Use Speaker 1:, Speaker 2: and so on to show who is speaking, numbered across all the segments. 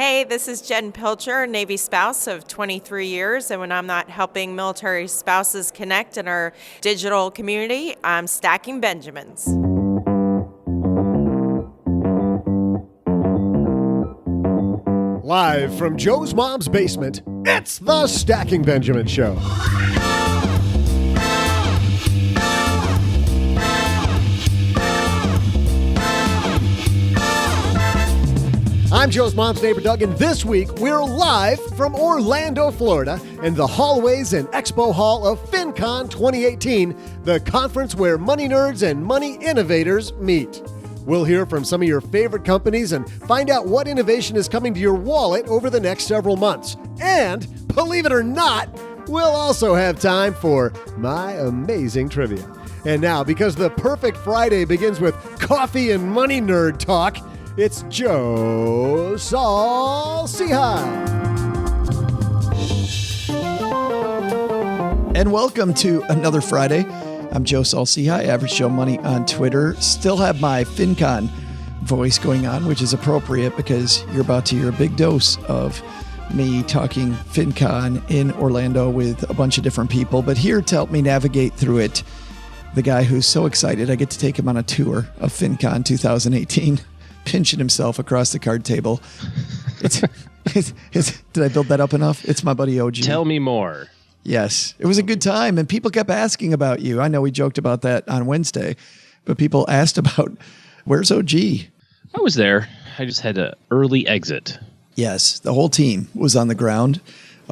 Speaker 1: Hey, this is Jen Pilcher, Navy spouse of 23 years, and when I'm not helping military spouses connect in our digital community, I'm stacking Benjamins.
Speaker 2: Live from Joe's mom's basement, it's the Stacking Benjamin Show. I'm Joe's mom's neighbor, Doug, and this week we're live from Orlando, Florida, in the hallways and expo hall of FinCon 2018, the conference where money nerds and money innovators meet. We'll hear from some of your favorite companies and find out what innovation is coming to your wallet over the next several months. And, believe it or not, we'll also have time for my amazing trivia. And now, because the perfect Friday begins with coffee and money nerd talk, it's Joe Saul-Sehy.
Speaker 3: And welcome to another Friday. I'm Joe Saul-Sehy, Average Joe Money on Twitter. Still have my FinCon voice going on, which is appropriate because you're about to hear a big dose of me talking FinCon in Orlando with a bunch of different people. But here to help me navigate through it, the guy who's so excited I get to take him on a tour of FinCon 2018. Pinching himself across the card table. Did I build that up enough? It's my buddy OG.
Speaker 4: Tell me more.
Speaker 3: Yes, it was a good time, and people kept asking about you. I know we joked about that on Wednesday, but people asked about, where's OG?
Speaker 4: I was there. I just had an early exit.
Speaker 3: Yes, the whole team was on the ground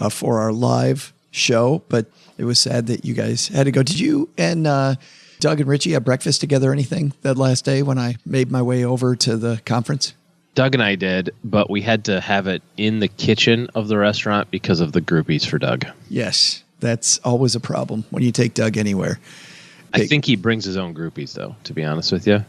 Speaker 3: for our live show, but it was sad that you guys had to go. Did you and Doug and Richie have breakfast together or anything that last day when I made my way over to the conference?
Speaker 4: Doug and I did, but we had to have it in the kitchen of the restaurant because of the groupies for Doug.
Speaker 3: Yes, that's always a problem when you take Doug anywhere.
Speaker 4: I think he brings his own groupies, though, to be honest with you.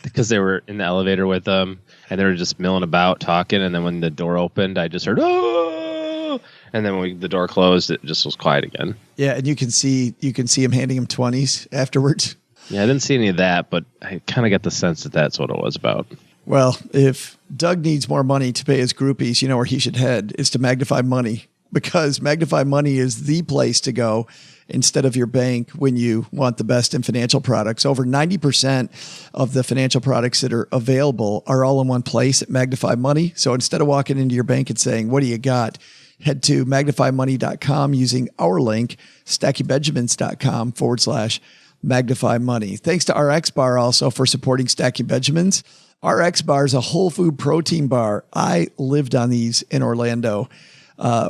Speaker 4: Because they were in the elevator with them, and they were just milling about, talking, and then when the door opened, I just heard, oh! And then when the door closed, it just was quiet again.
Speaker 3: Yeah, and you can see him handing him 20s afterwards.
Speaker 4: Yeah, I didn't see any of that, but I kind of got the sense that that's what it was about.
Speaker 3: Well, if Doug needs more money to pay his groupies, you know where he should head is to Magnify Money, because Magnify Money is the place to go instead of your bank when you want the best in financial products. Over 90% of the financial products that are available are all in one place at Magnify Money. So instead of walking into your bank and saying, what do you got? Head to magnifymoney.com using our link, stackingbenjamins.com/Magnify Money. Thanks to RX Bar also for supporting Stacking Benjamins. RX Bar is a whole food protein bar. I lived on these in Orlando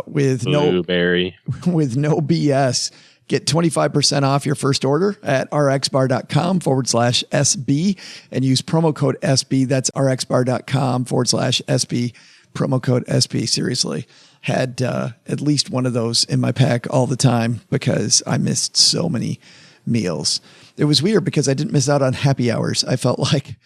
Speaker 3: with no BS. Get 25% off your first order at rxbar.com/SB and use promo code SB. That's rxbar.com/SB, promo code SB. Seriously. Had at least one of those in my pack all the time because I missed so many meals. It was weird because I didn't miss out on happy hours. I felt like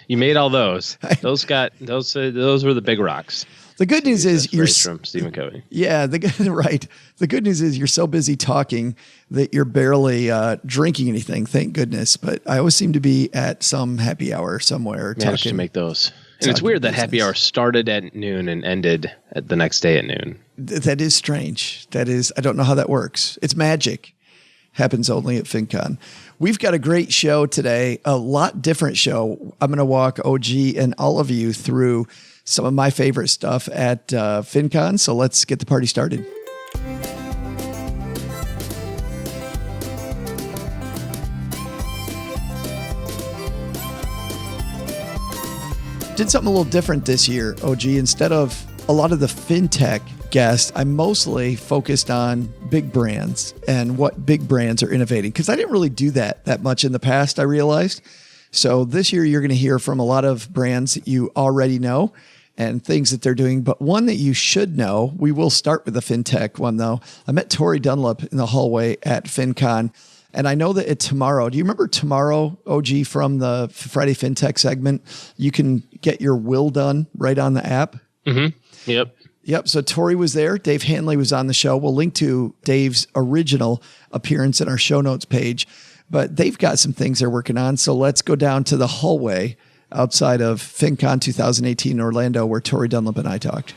Speaker 4: you made all those. Those were the big rocks.
Speaker 3: The good news is you're
Speaker 4: from Stephen Covey.
Speaker 3: Yeah, right. The good news is you're so busy talking that you're barely drinking anything. Thank goodness. But I always seem to be at some happy hour somewhere.
Speaker 4: Managed to make those. And it's weird that happy hour started at noon and ended at the next day at noon.
Speaker 3: That is strange. I don't know how that works. It's magic. Happens only at FinCon. We've got a great show today, a lot different show. I'm going to walk OG and all of you through some of my favorite stuff at FinCon. So let's get the party started. Did something a little different this year, OG. Instead of a lot of the fintech guests, I mostly focused on big brands and what big brands are innovating, because I didn't really do that much in the past, I realized. So this year, you're going to hear from a lot of brands that you already know and things that they're doing. But one that you should know, we will start with the fintech one, though. I met Tori Dunlop in the hallway at FinCon. And I know that tomorrow, do you remember tomorrow, OG, from the Friday FinTech segment? You can get your will done right on the app.
Speaker 4: Mm-hmm.
Speaker 3: Yep. So Tori was there. Dave Hanley was on the show. We'll link to Dave's original appearance in our show notes page. But they've got some things they're working on. So let's go down to the hallway outside of FinCon 2018 in Orlando, where Tori Dunlap and I talked.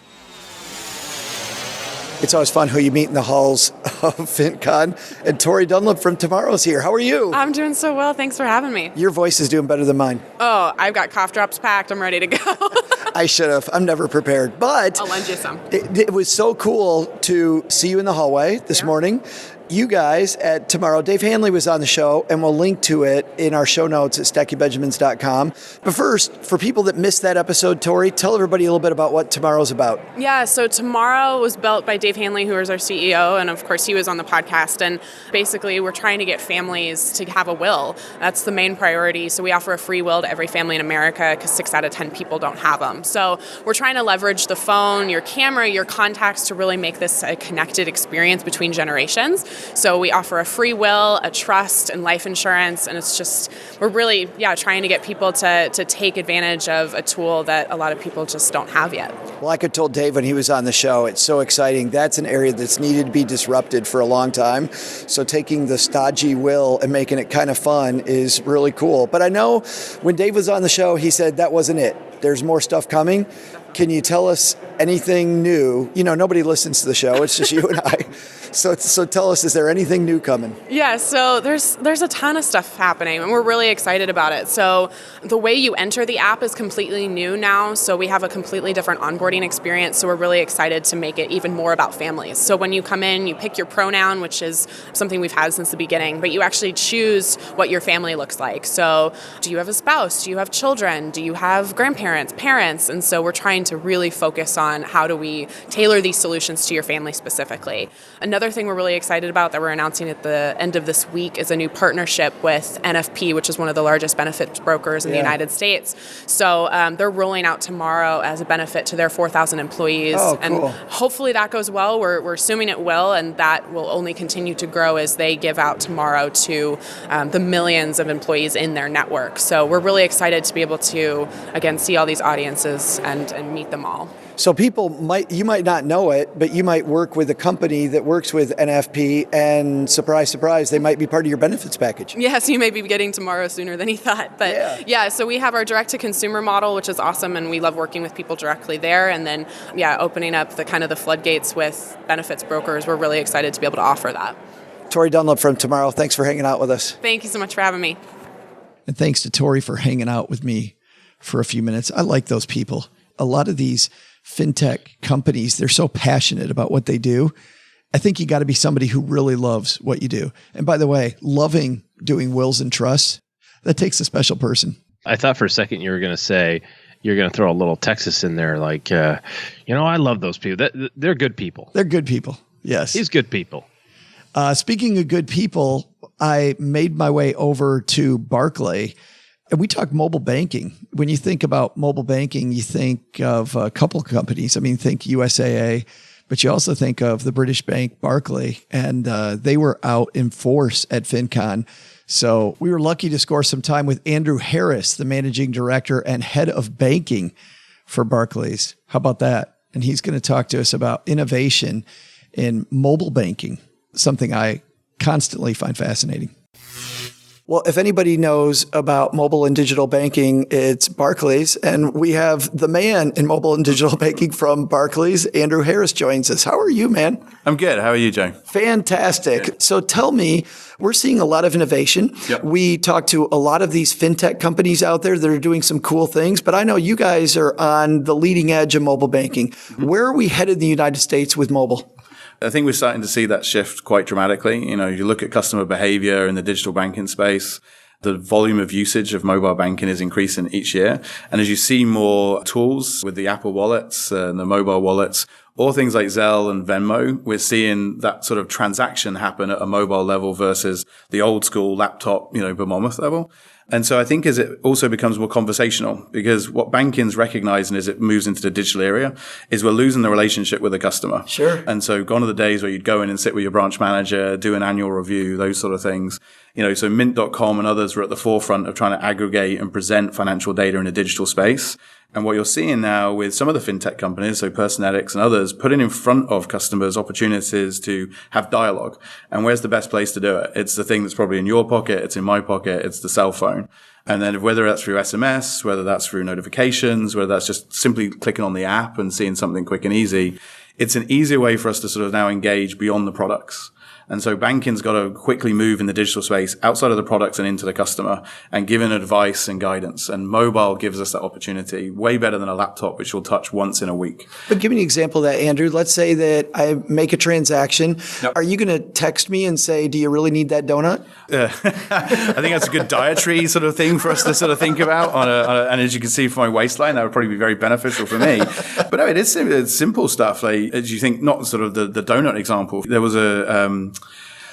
Speaker 3: It's always fun who you meet in the halls of FinCon. And Tori Dunlap from Tomorrow's here. How are you?
Speaker 5: I'm doing so well. Thanks for having me.
Speaker 3: Your voice is doing better than mine.
Speaker 5: Oh, I've got cough drops packed. I'm ready to go.
Speaker 3: I should have. I'm never prepared. But
Speaker 5: I'll lend you some.
Speaker 3: It was so cool to see you in the hallway this morning. You guys at Tomorrow, Dave Hanley was on the show, and we'll link to it in our show notes at StackyBenjamins.com. But first, for people that missed that episode, Tori, tell everybody a little bit about what Tomorrow's about.
Speaker 5: Yeah, so Tomorrow was built by Dave Hanley, who is our CEO, and of course he was on the podcast. And basically, we're trying to get families to have a will. That's the main priority. So we offer a free will to every family in America because 6 out of 10 people don't have them. So we're trying to leverage the phone, your camera, your contacts to really make this a connected experience between generations. So we offer a free will, a trust, and life insurance, and it's just, we're really, trying to get people to take advantage of a tool that a lot of people just don't have yet.
Speaker 3: Well, like I told Dave when he was on the show, it's so exciting. That's an area that's needed to be disrupted for a long time. So taking the stodgy will and making it kind of fun is really cool. But I know when Dave was on the show, he said that wasn't it. There's more stuff coming. Can you tell us anything new? You know, nobody listens to the show. It's just you and I. So tell us, is there anything new coming?
Speaker 5: Yeah, so there's a ton of stuff happening, and we're really excited about it. So the way you enter the app is completely new now. So we have a completely different onboarding experience. So we're really excited to make it even more about families. So when you come in, you pick your pronoun, which is something we've had since the beginning, but you actually choose what your family looks like. So do you have a spouse? Do you have children? Do you have grandparents, parents? And so we're trying to really focus on how do we tailor these solutions to your family specifically. Another thing we're really excited about that we're announcing at the end of this week is a new partnership with NFP, which is one of the largest benefits brokers in the United States. So they're rolling out Tomorrow as a benefit to their 4,000 employees.
Speaker 3: Oh, cool.
Speaker 5: And hopefully that goes well. We're assuming it will, and that will only continue to grow as they give out Tomorrow to the millions of employees in their network. So we're really excited to be able to, again, see all these audiences and meet them all.
Speaker 3: So you might not know it, but you might work with a company that works with NFP, and surprise, surprise, they might be part of your benefits package.
Speaker 5: Yes, you may be getting Tomorrow sooner than you thought. But so we have our direct-to-consumer model, which is awesome, and we love working with people directly there. And then, opening up the floodgates with benefits brokers. We're really excited to be able to offer that.
Speaker 3: Tori Dunlap from Tomorrow, thanks for hanging out with us.
Speaker 5: Thank you so much for having me.
Speaker 3: And thanks to Tori for hanging out with me for a few minutes. I like those people. A lot of these fintech companies, they're so passionate about what they do. I think you got to be somebody who really loves what you do. And by the way, loving doing wills and trusts, that takes a special person.
Speaker 4: I thought for a second you were going to say you're going to throw a little Texas in there, like, I love those people. They're good people.
Speaker 3: They're good people. Yes.
Speaker 4: He's good people.
Speaker 3: Speaking of good people, I made my way over to Barclay. And we talk mobile banking. When you think about mobile banking, you think of a couple of companies. I mean, think USAA, but you also think of the British bank Barclay, and they were out in force at FinCon. So we were lucky to score some time with Andrew Harris, the managing director and head of banking for Barclays. How about that? And he's going to talk to us about innovation in mobile banking, something I constantly find fascinating. Well, if anybody knows about mobile and digital banking, it's Barclays. And we have the man in mobile and digital banking from Barclays. Andrew Harris joins us. How are you, man?
Speaker 6: I'm good. How are you, Joe?
Speaker 3: Fantastic.
Speaker 6: Good.
Speaker 3: So tell me, we're seeing a lot of innovation.
Speaker 6: Yep.
Speaker 3: We talk to a lot of these fintech companies out there that are doing some cool things, but I know you guys are on the leading edge of mobile banking. Mm-hmm. Where are we headed in the United States with mobile?
Speaker 6: I think we're starting to see that shift quite dramatically. You look at customer behavior in the digital banking space, the volume of usage of mobile banking is increasing each year. And as you see more tools with the Apple wallets and the mobile wallets, or things like Zelle and Venmo, we're seeing that sort of transaction happen at a mobile level versus the old school laptop, behemoth level. And so I think as it also becomes more conversational, because what banking's recognizing as it moves into the digital area is we're losing the relationship with the customer.
Speaker 3: Sure.
Speaker 6: And so gone are the days where you'd go in and sit with your branch manager, do an annual review, those sort of things. So Mint.com and others were at the forefront of trying to aggregate and present financial data in a digital space. And what you're seeing now with some of the fintech companies, so Personetics and others, putting in front of customers opportunities to have dialogue. And where's the best place to do it? It's the thing that's probably in your pocket, it's in my pocket, it's the cell phone. And then whether that's through SMS, whether that's through notifications, whether that's just simply clicking on the app and seeing something quick and easy, it's an easier way for us to sort of now engage beyond the products. And so banking's got to quickly move in the digital space outside of the products and into the customer and giving advice and guidance. And mobile gives us that opportunity way better than a laptop, which we'll touch once in a week.
Speaker 3: But give me an example of that, Andrew. Let's say that I make a transaction.
Speaker 6: Yep.
Speaker 3: Are you going to text me and say, do you really need that donut?
Speaker 6: I think that's a good dietary sort of thing for us to sort of think about. And as you can see from my waistline, that would probably be very beneficial for me. But no, it's simple stuff. Like, as you think, not sort of the donut example. There was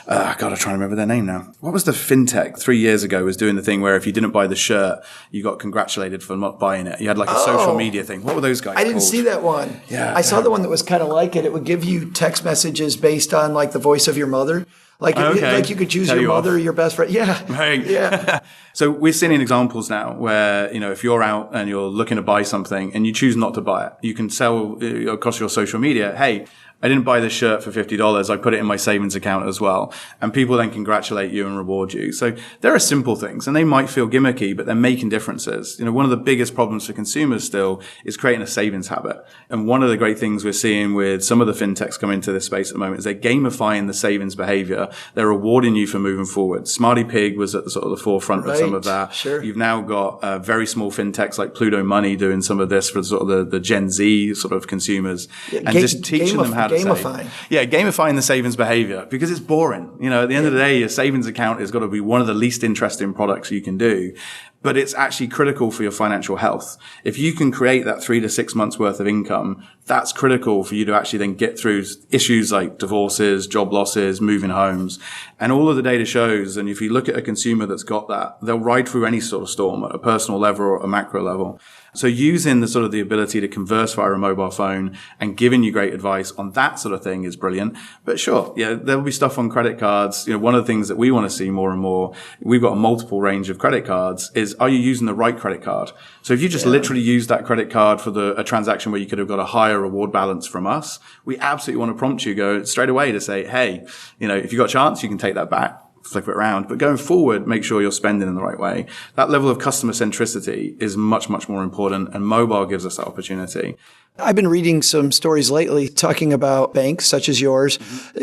Speaker 6: I'm trying to remember their name now. What was the fintech 3 years ago was doing the thing where if you didn't buy the shirt, you got congratulated for not buying it. You had like a social media thing. What were those guys
Speaker 3: I didn't
Speaker 6: called?
Speaker 3: see that one.
Speaker 6: Yeah.
Speaker 3: I saw the one that was kind of like it. It would give you text messages based on like the voice of your mother. Like, like you could choose your mother or your best friend. Yeah.
Speaker 6: Right.
Speaker 3: Yeah.
Speaker 6: So we're seeing examples now where, if you're out and you're looking to buy something and you choose not to buy it, you can sell across your social media, hey, I didn't buy this shirt for $50. I put it in my savings account as well. And people then congratulate you and reward you. So there are simple things and they might feel gimmicky, but they're making differences. One of the biggest problems for consumers still is creating a savings habit. And one of the great things we're seeing with some of the fintechs coming into this space at the moment is they're gamifying the savings behavior. They're rewarding you for moving forward. Smarty Pig was at the sort of the forefront of some of that.
Speaker 3: Sure.
Speaker 6: You've now got very small fintechs like Pluto Money doing some of this for sort of the Gen Z sort of consumers and just teaching them how to
Speaker 3: gamifying.
Speaker 6: Gamifying the savings behavior because it's boring. At the end of the day, your savings account has got to be one of the least interesting products you can do, but it's actually critical for your financial health. If you can create that 3 to 6 months worth of income, that's critical for you to actually then get through issues like divorces, job losses, moving homes. And all of the data shows, and if you look at a consumer that's got that, they'll ride through any sort of storm at a personal level or a macro level. So using the sort of the ability to converse via a mobile phone and giving you great advice on that sort of thing is brilliant. But sure, there'll be stuff on credit cards. One of the things that we want to see more and more, we've got a multiple range of credit cards, is are you using the right credit card? So if you just literally use that credit card for a transaction where you could have got a higher reward balance from us, we absolutely want to prompt you go straight away to say, hey, if you got a chance, you can take that back. Flip it around. But going forward, make sure you're spending in the right way. That level of customer centricity is much, much more important, and mobile gives us that opportunity.
Speaker 3: I've been reading some stories lately talking about banks such as yours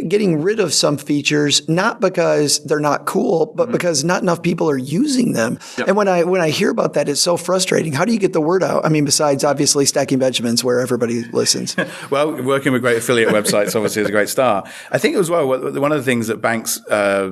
Speaker 3: getting rid of some features, not because they're not cool, but because not enough people are using them. Yep. And when I hear about that, it's so frustrating. How do you get the word out? I mean, besides obviously Stacking Benjamins where everybody listens.
Speaker 6: Well, working with great affiliate websites obviously is a great start. I think as well, one of the things that banks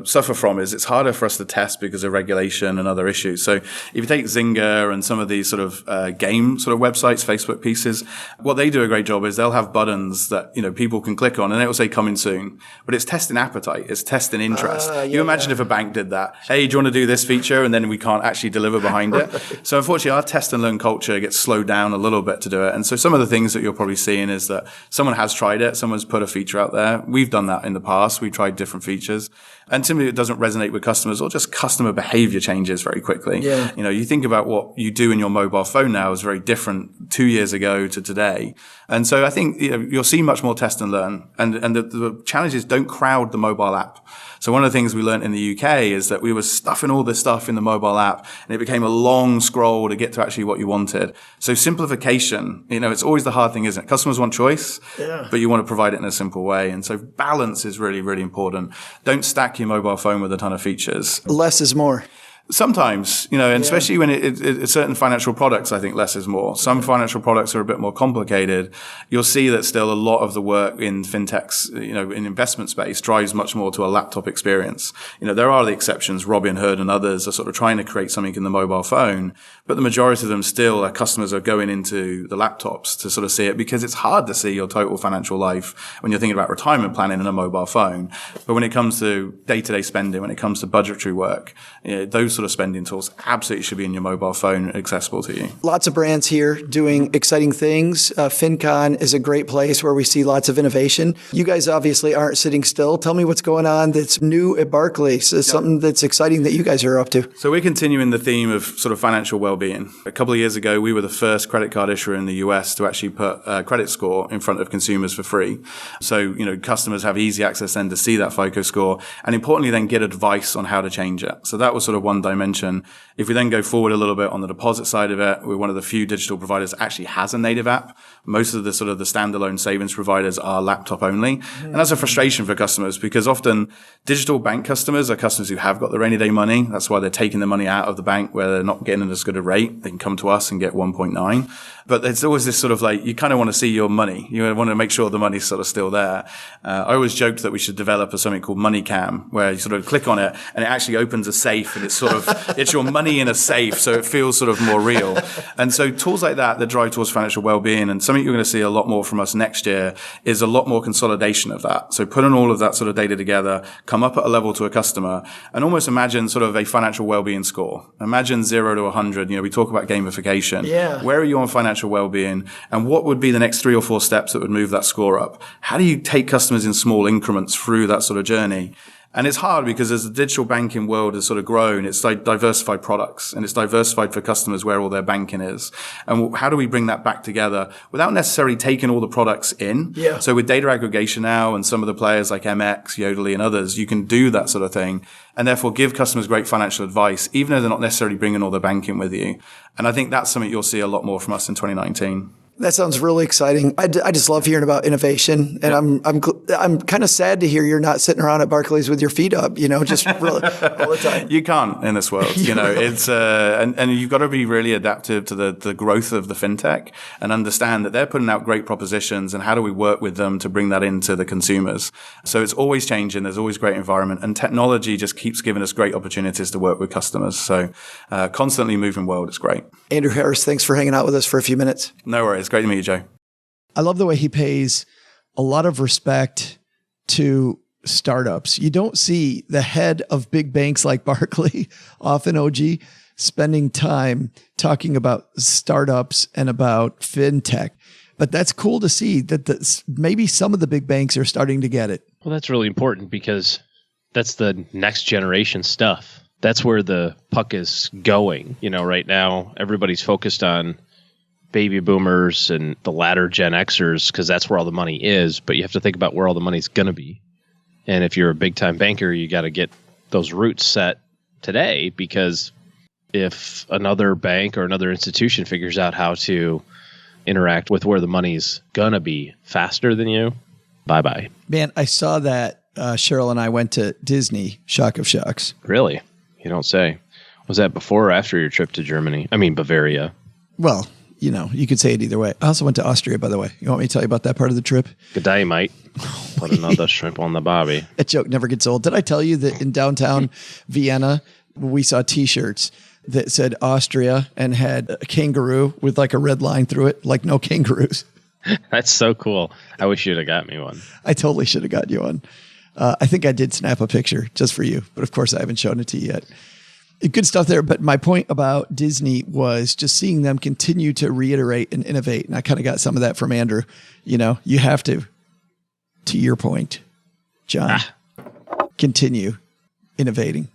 Speaker 6: suffer from is it's harder for us to test because of regulation and other issues. So if you take Zynga and some of these sort of game sort of websites, Facebook pieces, what they do a great job is they'll have buttons that people can click on and it will say coming soon, but it's testing appetite, it's testing interest. You imagine if a bank did that, hey, do you want to do this feature, and then we can't actually deliver behind it. So unfortunately our test and learn culture gets slowed down a little bit to do it. And so some of the things that you're probably seeing is that someone has tried it, someone's put a feature out there. We've done that in the past. We tried different features and simply it doesn't resonate with customers, or just customer behavior changes very quickly. You think about what you do in your mobile phone now is very different 2 years ago to today. And so I think you'll see much more test and learn. And the challenge is don't crowd the mobile app. So one of the things we learned in the UK is that we were stuffing all this stuff in the mobile app and it became a long scroll to get to actually what you wanted. So simplification, it's always the hard thing, isn't it? Customers want choice, but you want to provide it in a simple way. And so balance is really, really important. Don't stack your mobile phone with a ton of features.
Speaker 3: Less is more.
Speaker 6: Sometimes, and especially when it's certain financial products, I think less is more. Some financial products are a bit more complicated. You'll see that still a lot of the work in fintechs, in investment space drives much more to a laptop experience. There are the exceptions. Robinhood and others are sort of trying to create something in the mobile phone, but the majority of them still, our customers are going into the laptops to sort of see it because it's hard to see your total financial life when you're thinking about retirement planning in a mobile phone. But when it comes to day-to-day spending, when it comes to budgetary work, those those sort of spending tools absolutely should be in your mobile phone, accessible to you.
Speaker 3: Lots of brands here doing exciting things. FinCon is a great place where we see lots of innovation. You guys obviously aren't sitting still. Tell me what's going on that's new at Barclays, something that's exciting that you guys are up to.
Speaker 6: So we're continuing the theme of sort of financial well-being. A couple of years ago, we were the first credit card issuer in the US to actually put a credit score in front of consumers for free. So, customers have easy access then to see that FICO score and importantly then get advice on how to change it. So that was sort of one dimension. If we then go forward a little bit on the deposit side of it, we're one of the few digital providers that actually has a native app. Most of the sort of the standalone savings providers are laptop only. And that's a frustration for customers because often digital bank customers are customers who have got the rainy day money. That's why they're taking the money out of the bank where they're not getting as good a rate. They can come to us and get 1.9. But there's always this sort of like, you kind of want to see your money. You want to make sure the money's sort of still there. I always joked that we should develop something called Money Cam, where you sort of click on it and it actually opens a safe and it's sort of, it's your money in a safe. So it feels sort of more real. And so tools like that drive towards financial well-being, and something you're going to see a lot more from us next year is a lot more consolidation of that. So putting all of that sort of data together, come up at a level to a customer and almost imagine sort of a financial well-being score. Imagine 0 to 100. We talk about gamification.
Speaker 3: Yeah.
Speaker 6: Where are you on financial well-being, and what would be the next 3 or 4 steps that would move that score up? How do you take customers in small increments through that sort of journey? And it's hard because as the digital banking world has sort of grown, it's like diversified products and it's diversified for customers where all their banking is. And how do we bring that back together without necessarily taking all the products in?
Speaker 3: Yeah.
Speaker 6: So with data aggregation now and some of the players like MX, Yodlee and others, you can do that sort of thing and therefore give customers great financial advice, even though they're not necessarily bringing all their banking with you. And I think that's something you'll see a lot more from us in 2019.
Speaker 3: That sounds really exciting. I just love hearing about innovation, and I'm kind of sad to hear you're not sitting around at Barclays with your feet up, just really all the time.
Speaker 6: You can't in this world, it's and you've got to be really adaptive to the growth of the fintech and understand that they're putting out great propositions and how do we work with them to bring that into the consumers. So it's always changing. There's always great environment, and technology just keeps giving us great opportunities to work with customers. So constantly moving world is great.
Speaker 3: Andrew Harris, thanks for hanging out with us for a few minutes.
Speaker 6: No worries. Great to meet you, Joe.
Speaker 3: I love the way he pays a lot of respect to startups. You don't see the head of big banks like Barclays, often OG, spending time talking about startups and about fintech. But that's cool to see that maybe some of the big banks are starting to get it.
Speaker 4: Well, that's really important because that's the next generation stuff. That's where the puck is going. Right now, everybody's focused on baby boomers and the latter Gen Xers because that's where all the money is. But you have to think about where all the money's going to be. And if you're a big time banker, you got to get those roots set today, because if another bank or another institution figures out how to interact with where the money's going to be faster than you, bye-bye.
Speaker 3: Man, I saw that Cheryl and I went to Disney, shock of shocks.
Speaker 4: Really? You don't say. Was that before or after your trip to Germany? I mean, Bavaria.
Speaker 3: Well, you could say it either way. I also went to Austria, by the way. You want me to tell you about that part of the trip?
Speaker 4: Good day, mate. Put another shrimp on the barbie.
Speaker 3: That joke never gets old. Did I tell you that in downtown Vienna, we saw T-shirts that said Austria and had a kangaroo with like a red line through it, like no kangaroos?
Speaker 4: That's so cool. I wish you'd have got me one.
Speaker 3: I totally should have got you one. I think I did snap a picture just for you, but of course I haven't shown it to you yet. Good stuff there. But my point about Disney was just seeing them continue to reiterate and innovate. And I kind of got some of that from Andrew. You have to your point, John, continue innovating.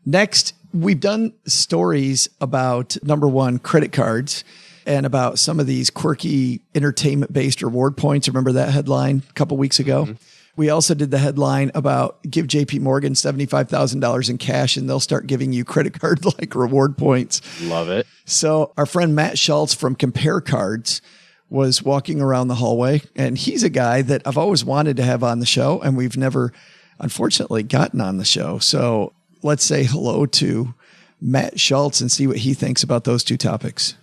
Speaker 3: Next, we've done stories about, number one, credit cards and about some of these quirky entertainment-based reward points. Remember that headline a couple weeks ago? Mm-hmm. We also did the headline about give JP Morgan $75,000 in cash and they'll start giving you credit card like reward points.
Speaker 4: Love it.
Speaker 3: So our friend Matt Schultz from Compare Cards was walking around the hallway, and he's a guy that I've always wanted to have on the show, and we've never, unfortunately, gotten on the show. So let's say hello to Matt Schultz and see what he thinks about those two topics.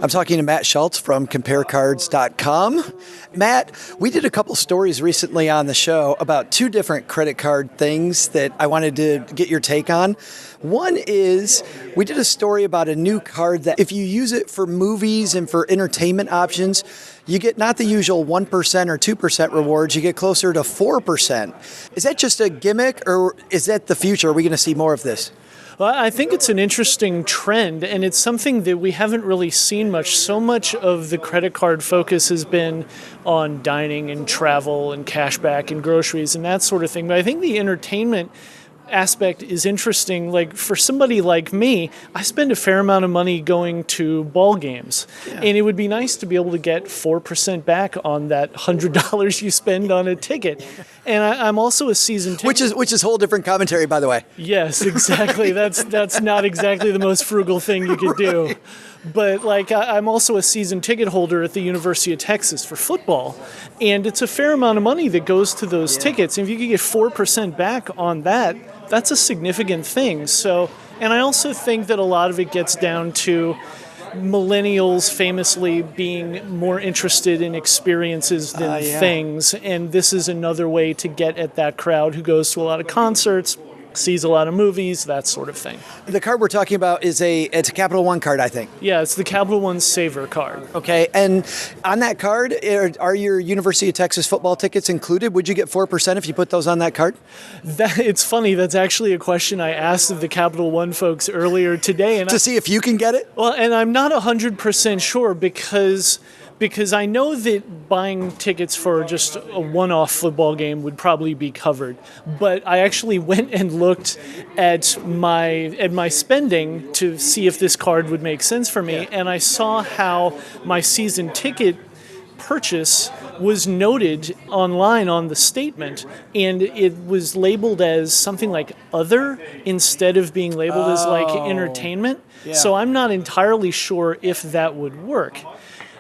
Speaker 3: I'm talking to Matt Schultz from CompareCards.com. Matt, we did a couple stories recently on the show about two different credit card things that I wanted to get your take on. One is we did a story about a new card that if you use it for movies and for entertainment options, you get not the usual 1% or 2% rewards, you get closer to 4%. Is that just a gimmick, or is that the future? Are we going to see more of this?
Speaker 7: Well, I think it's an interesting trend, and it's something that we haven't really seen much. So much of the credit card focus has been on dining and travel and cashback and groceries and that sort of thing. But I think the entertainment aspect is interesting. Like for somebody like me, I spend a fair amount of money going to ball games, and it would be nice to be able to get 4% back on that $100 you spend on a ticket. And I'm also a season ticket,
Speaker 3: which is whole different commentary, by the way.
Speaker 7: Yes, exactly. That's not exactly the most frugal thing you could do. But like I'm also a season ticket holder at the University of Texas for football, and it's a fair amount of money that goes to those tickets. And if you could get 4% back on that, that's a significant thing. So, and I also think that a lot of it gets down to millennials famously being more interested in experiences than things, and this is another way to get at that crowd who goes to a lot of concerts, sees a lot of movies, that sort of thing.
Speaker 3: The card we're talking about it's a Capital One card, I think.
Speaker 7: Yeah, it's the Capital One Saver card.
Speaker 3: Okay, and on that card, are your University of Texas football tickets included? Would you get 4% if you put those on that card?
Speaker 7: It's funny, that's actually a question I asked of the Capital One folks earlier today. And
Speaker 3: to see if you can get it?
Speaker 7: Well, and I'm not 100% sure because I know that buying tickets for just a one-off football game would probably be covered. But I actually went and looked at my spending to see if this card would make sense for me, and I saw how my season ticket purchase was noted online on the statement, and it was labeled as something like other instead of being labeled as like entertainment. Yeah. So I'm not entirely sure if that would work.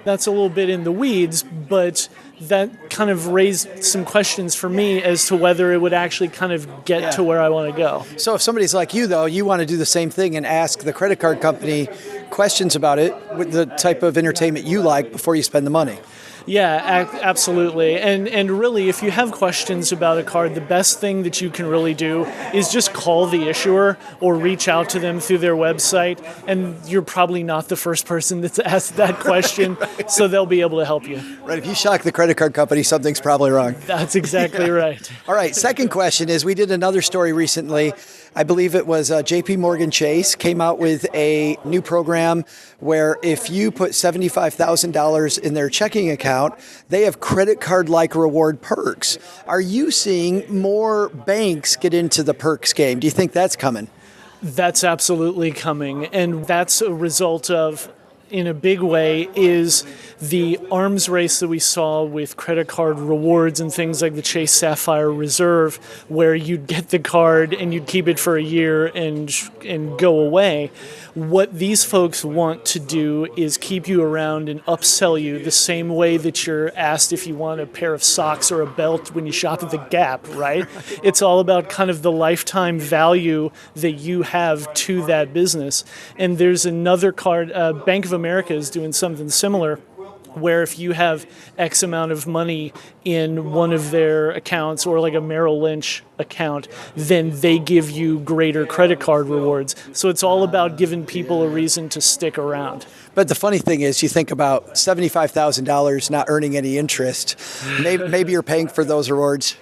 Speaker 7: That's a little bit in the weeds, but that kind of raised some questions for me as to whether it would actually kind of get to where I want to go.
Speaker 3: So if somebody's like you, though, you want to do the same thing and ask the credit card company questions about it with the type of entertainment you like before you spend the money.
Speaker 7: Yeah, absolutely. And really, if you have questions about a card, the best thing that you can really do is just call the issuer or reach out to them through their website. And you're probably not the first person that's asked that question, so they'll be able to help you.
Speaker 3: Right. If you shock the credit card company, something's probably wrong.
Speaker 7: That's exactly right.
Speaker 3: All right. Second question is, we did another story recently. I believe it was JP Morgan Chase came out with a new program where if you put $75,000 in their checking account, they have credit card-like reward perks. Are you seeing more banks get into the perks game? Do you think that's coming?
Speaker 7: That's absolutely coming, and that's a result of, in a big way, is the arms race that we saw with credit card rewards and things like the Chase Sapphire Reserve, where you'd get the card and you'd keep it for a year and go away. What these folks want to do is keep you around and upsell you the same way that you're asked if you want a pair of socks or a belt when you shop at the Gap, right? It's all about kind of the lifetime value that you have to that business. And there's another card, Bank of America is doing something similar, where if you have X amount of money in one of their accounts or like a Merrill Lynch account, then they give you greater credit card rewards. So it's all about giving people a reason to stick around.
Speaker 3: But the funny thing is, you think about $75,000 not earning any interest. Maybe you're paying for those rewards.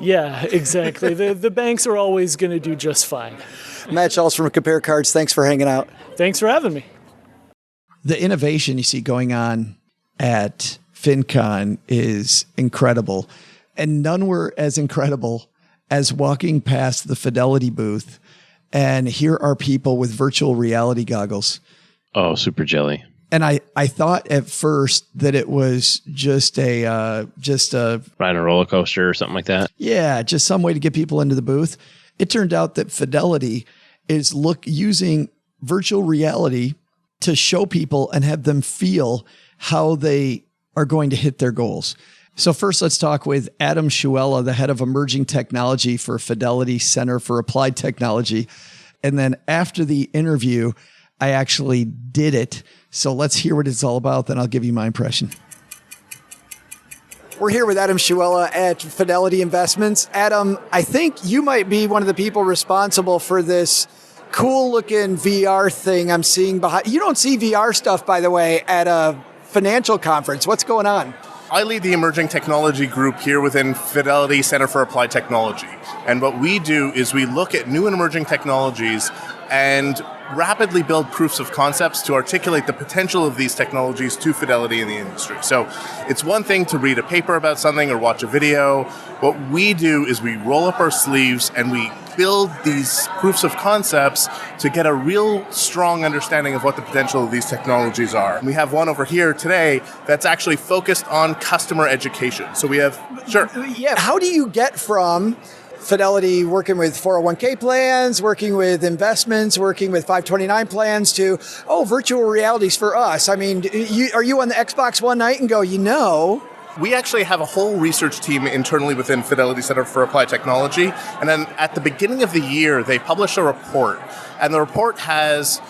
Speaker 7: Yeah, exactly. The banks are always going to do just fine.
Speaker 3: Matt Schultz from Compare Cards, thanks for hanging out.
Speaker 7: Thanks for having me.
Speaker 3: The innovation you see going on at FinCon is incredible. And none were as incredible as walking past the Fidelity booth, and here are people with virtual reality goggles.
Speaker 4: Oh, super jelly.
Speaker 3: And I thought at first that it was just a
Speaker 4: riding a roller coaster or something like that.
Speaker 3: Yeah, just some way to get people into the booth. It turned out that Fidelity is using virtual reality to show people and have them feel how they are going to hit their goals. So first, let's talk with Adam Schuella, the head of emerging technology for Fidelity Center for Applied Technology. And then after the interview, I actually did it. So let's hear what it's all about. Then I'll give you my impression. We're here with Adam Schuella at Fidelity Investments. Adam, I think you might be one of the people responsible for this cool-looking VR thing I'm seeing behind. You don't see VR stuff, by the way, at a financial conference. What's going on?
Speaker 8: I lead the emerging technology group here within Fidelity Center for Applied Technology. And what we do is we look at new and emerging technologies and rapidly build proofs of concepts to articulate the potential of these technologies to fidelity in the industry. So it's one thing to read a paper about something or watch a video. What we do is we roll up our sleeves and we build these proofs of concepts to get a real strong understanding of what the potential of these technologies are. We have one over here today that's actually focused on customer education. So we have, sure.
Speaker 3: Yeah. How do you get from Fidelity working with 401k plans, working with investments, working with 529 plans to, virtual realities for us? I mean, are you on the Xbox one night and go,
Speaker 8: We actually have a whole research team internally within Fidelity Center for Applied Technology. And then at the beginning of the year, they publish a report. And the report has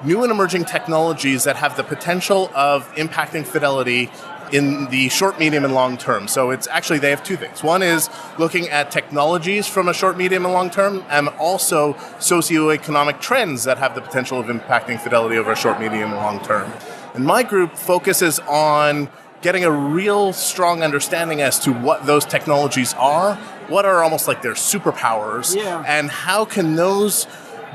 Speaker 8: new and emerging technologies that have the potential of impacting Fidelity in the short, medium, and long term. So it's actually, they have two things. One is looking at technologies from a short, medium, and long term, and also socioeconomic trends that have the potential of impacting Fidelity over a short, medium, and long term. And my group focuses on getting a real strong understanding as to what those technologies are, what are almost like their superpowers, and how can those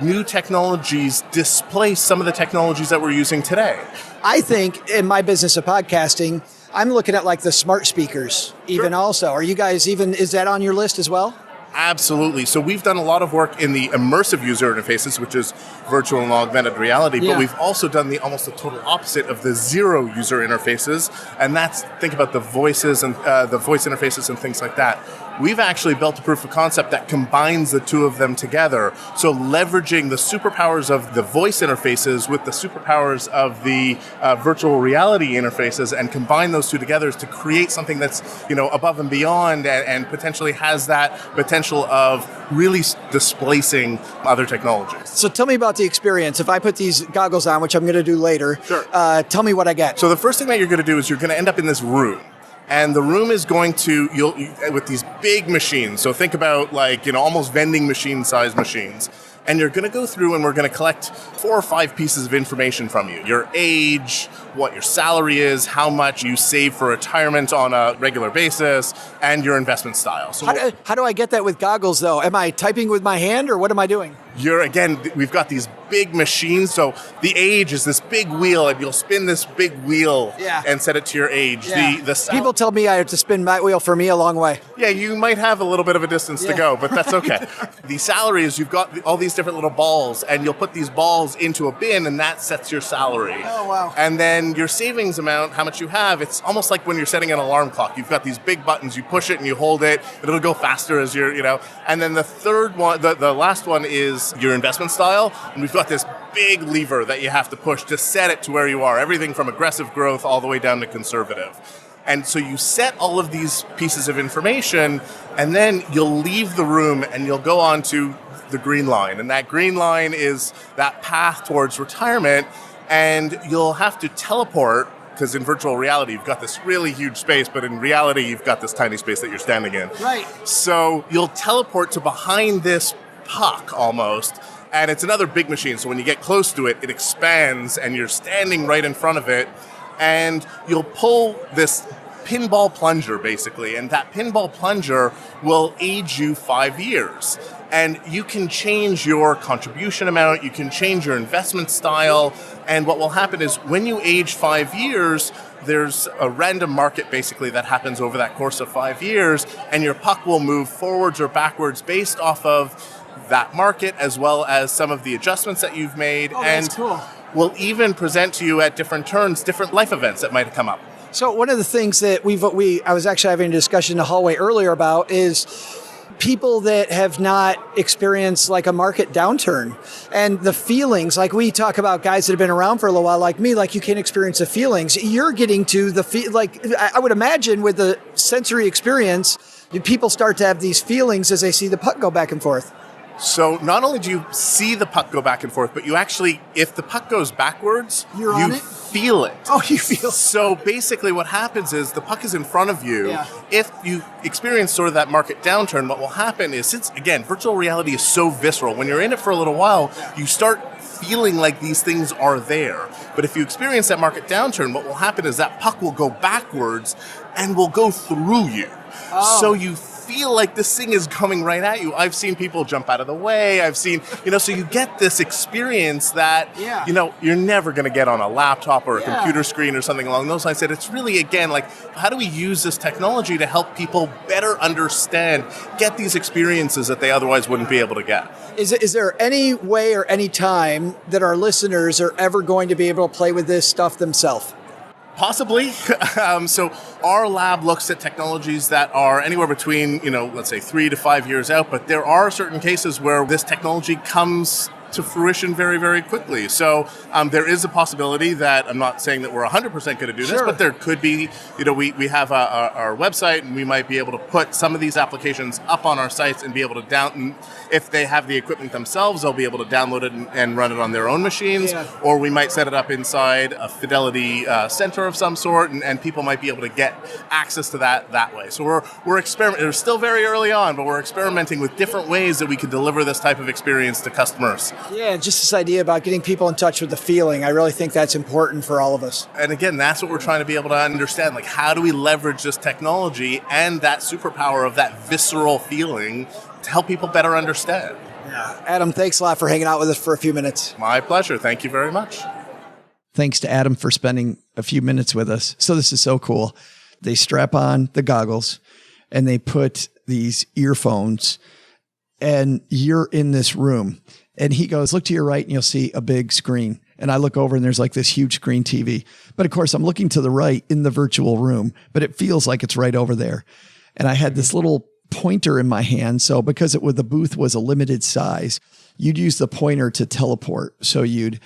Speaker 8: new technologies displace some of the technologies that we're using today.
Speaker 3: I think in my business of podcasting, I'm looking at like the smart speakers even also. Are you guys is that on your list as well?
Speaker 8: Absolutely. So we've done a lot of work in the immersive user interfaces, which is virtual and augmented reality, but we've also done almost the total opposite of the zero user interfaces, and that's, think about the voices and the voice interfaces and things like that. We've actually built a proof of concept that combines the two of them together. So leveraging the superpowers of the voice interfaces with the superpowers of the virtual reality interfaces and combine those two together to create something that's, above and beyond and potentially has that potential of really displacing other technologies.
Speaker 3: So tell me about the experience. If I put these goggles on, which I'm going to do later, tell me what I get.
Speaker 8: So the first thing that you're going to do is you're going to end up in this room. And the room is going to, with these big machines. So think about almost vending machine sized machines. And you're going to go through and we're going to collect 4 or 5 pieces of information from you. Your age, what your salary is, how much you save for retirement on a regular basis, and your investment style. So
Speaker 3: how do I get that with goggles though? Am I typing with my hand or what am I doing?
Speaker 8: We've got these big machines. So the age is this big wheel, and you'll spin this big wheel and set it to your age.
Speaker 3: Yeah. People tell me I have to spin my wheel for me a long way.
Speaker 8: Yeah, you might have a little bit of a distance to go, but that's okay. The salary is you've got all these different little balls, and you'll put these balls into a bin, and that sets your salary.
Speaker 3: Oh, wow.
Speaker 8: And then your savings amount, how much you have, it's almost like when you're setting an alarm clock. You've got these big buttons, you push it and you hold it, it'll go faster as you're, And then the third one, the last one is your investment style, and we've got this big lever that you have to push to set it to where you are, everything from aggressive growth all the way down to conservative. And so you set all of these pieces of information, and then you'll leave the room and you'll go on to the green line. And that green line is that path towards retirement, and you'll have to teleport, because in virtual reality, you've got this really huge space, but in reality, you've got this tiny space that you're standing in.
Speaker 3: Right.
Speaker 8: So you'll teleport to behind this puck almost, and it's another big machine. So when you get close to it, it expands, and you're standing right in front of it, and you'll pull this pinball plunger, basically, and that pinball plunger will age you 5 years. And you can change your contribution amount, you can change your investment style, and what will happen is when you age 5 years, there's a random market basically that happens over that course of 5 years, and your puck will move forwards or backwards based off of that market, as well as some of the adjustments that you've made.
Speaker 3: Oh, that's cool.
Speaker 8: Will even present to you at different turns, different life events that might come up.
Speaker 3: So one of the things that I was actually having a discussion in the hallway earlier about is people that have not experienced like a market downturn and the feelings. Like we talk about guys that have been around for a little while, like me, like you can't experience the feelings. You're getting to the like I would imagine with the sensory experience, people start to have these feelings as they see the puck go back and forth.
Speaker 8: So not only do you see the puck go back and forth, but you actually, if the puck goes backwards, you feel it.
Speaker 3: Oh, you feel it.
Speaker 8: So basically what happens is the puck is in front of you.
Speaker 3: Yeah.
Speaker 8: If you experience sort of that market downturn, what will happen is, since, again, virtual reality is so visceral, when you're in it for a little while, you start feeling like these things are there. But if you experience that market downturn, what will happen is that puck will go backwards and will go through you. Oh. So you feel feel like this thing is coming right at you. I've seen people jump out of the way. I've seen, so you get this experience that, you're never going to get on a laptop or a computer screen or something along those lines. That it's really, again, like, how do we use this technology to help people better understand, get these experiences that they otherwise wouldn't be able to get?
Speaker 9: Is there any way or any time that our listeners are ever going to be able to play with this stuff themselves?
Speaker 8: Possibly. So our lab looks at technologies that are anywhere between, let's say 3 to 5 years out, but there are certain cases where this technology comes to fruition very, very quickly. So there is a possibility that, I'm not saying that we're 100% going to do this, but there could be, we have our website, and we might be able to put some of these applications up on our sites and be able to if they have the equipment themselves, they'll be able to download it and run it on their own machines, or we might set it up inside a Fidelity center of some sort, and people might be able to get access to that way. So we're experimenting. It's still very early on, but we're experimenting with different ways that we can deliver this type of experience to customers.
Speaker 9: Yeah, just this idea about getting people in touch with the feeling. I really think that's important for all of us.
Speaker 8: And again, that's what we're trying to be able to understand. Like, how do we leverage this technology and that superpower of that visceral feeling to help people better understand?
Speaker 9: Yeah. Adam, thanks a lot for hanging out with us for a few minutes.
Speaker 8: My pleasure. Thank you very much.
Speaker 3: Thanks to Adam for spending a few minutes with us. So this is so cool. They strap on the goggles and they put these earphones, and you're in this room. And he goes, look to your right and you'll see a big screen. And I look over and there's like this huge screen TV. But of course, I'm looking to the right in the virtual room, but it feels like it's right over there. And I had this little pointer in my hand. So because the booth was a limited size, you'd use the pointer to teleport. So you'd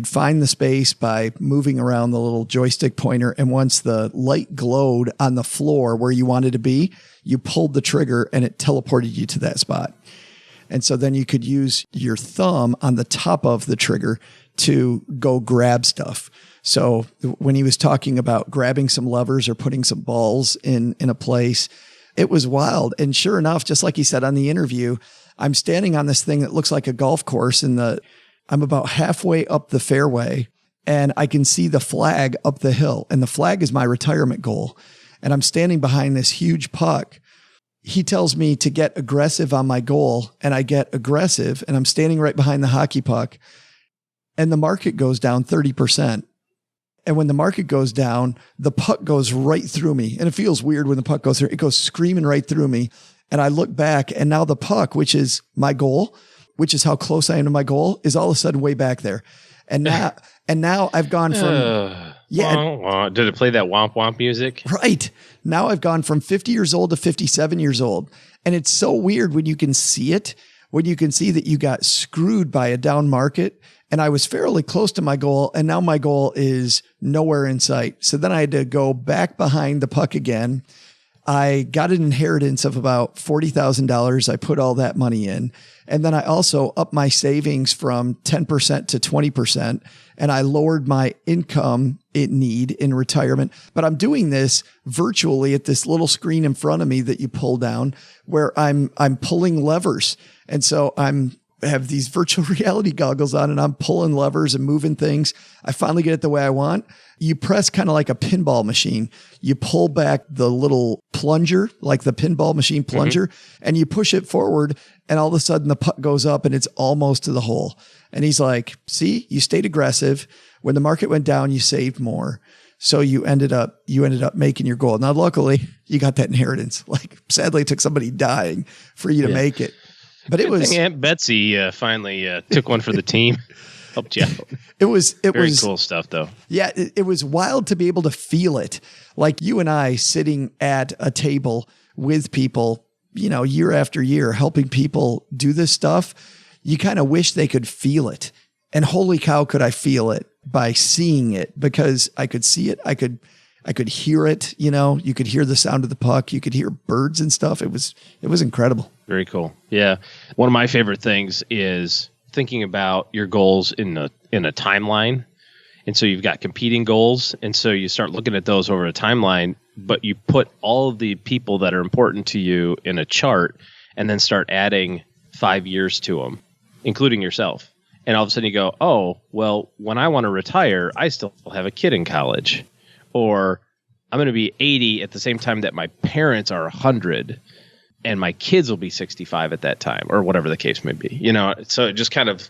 Speaker 3: find the space by moving around the little joystick pointer. And once the light glowed on the floor where you wanted to be, you pulled the trigger and it teleported you to that spot. And so then you could use your thumb on the top of the trigger to go grab stuff. So when he was talking about grabbing some levers or putting some balls in a place, it was wild. And sure enough, just like he said on the interview, I'm standing on this thing that looks like a golf course I'm about halfway up the fairway, and I can see the flag up the hill. And the flag is my retirement goal. And I'm standing behind this huge puck. He tells me to get aggressive on my goal, and I get aggressive, and I'm standing right behind the hockey puck, and the market goes down 30%. And when the market goes down, the puck goes right through me. And it feels weird when the puck goes through. It goes screaming right through me. And I look back, and now the puck, which is my goal, which is how close I am to my goal, is all of a sudden way back there. And now I've gone from...
Speaker 4: Did it play that womp womp music?
Speaker 3: Right. Now I've gone from 50 years old to 57 years old. And it's so weird when you can see it, when you can see that you got screwed by a down market. And I was fairly close to my goal. And now my goal is nowhere in sight. So then I had to go back behind the puck again. I got an inheritance of about $40,000. I put all that money in. And then I also upped my savings from 10% to 20%. And I lowered my income need in retirement. But I'm doing this virtually at this little screen in front of me that you pull down, where I'm pulling levers. And so I have these virtual reality goggles on, and I'm pulling levers and moving things. I finally get it the way I want. You press kind of like a pinball machine. You pull back the little plunger, like the pinball machine plunger, and you push it forward, and all of a sudden the puck goes up and it's almost to the hole. And he's like, see, you stayed aggressive. When the market went down, you saved more. So you ended up making your goal. Now, luckily, you got that inheritance. Like, sadly, it took somebody dying for you to make it. But it was
Speaker 4: Aunt Betsy finally took one for the team. Helped you out.
Speaker 3: It was
Speaker 4: very cool stuff, though.
Speaker 3: Yeah, it was wild to be able to feel it. Like you and I sitting at a table with people, year after year, helping people do this stuff. You kind of wish they could feel it. And holy cow, could I feel it by seeing it, because I could see it. I could hear it. You could hear the sound of the puck. You could hear birds and stuff. It was incredible.
Speaker 4: Very cool. Yeah. One of my favorite things is thinking about your goals in a timeline. And so you've got competing goals. And so you start looking at those over a timeline, but you put all of the people that are important to you in a chart and then start adding 5 years to them, including yourself. And all of a sudden you go, oh, well, when I want to retire, I still have a kid in college. Or I'm going to be 80 at the same time that my parents are 100. and my kids will be 65 at that time, or whatever the case may be. So it just kind of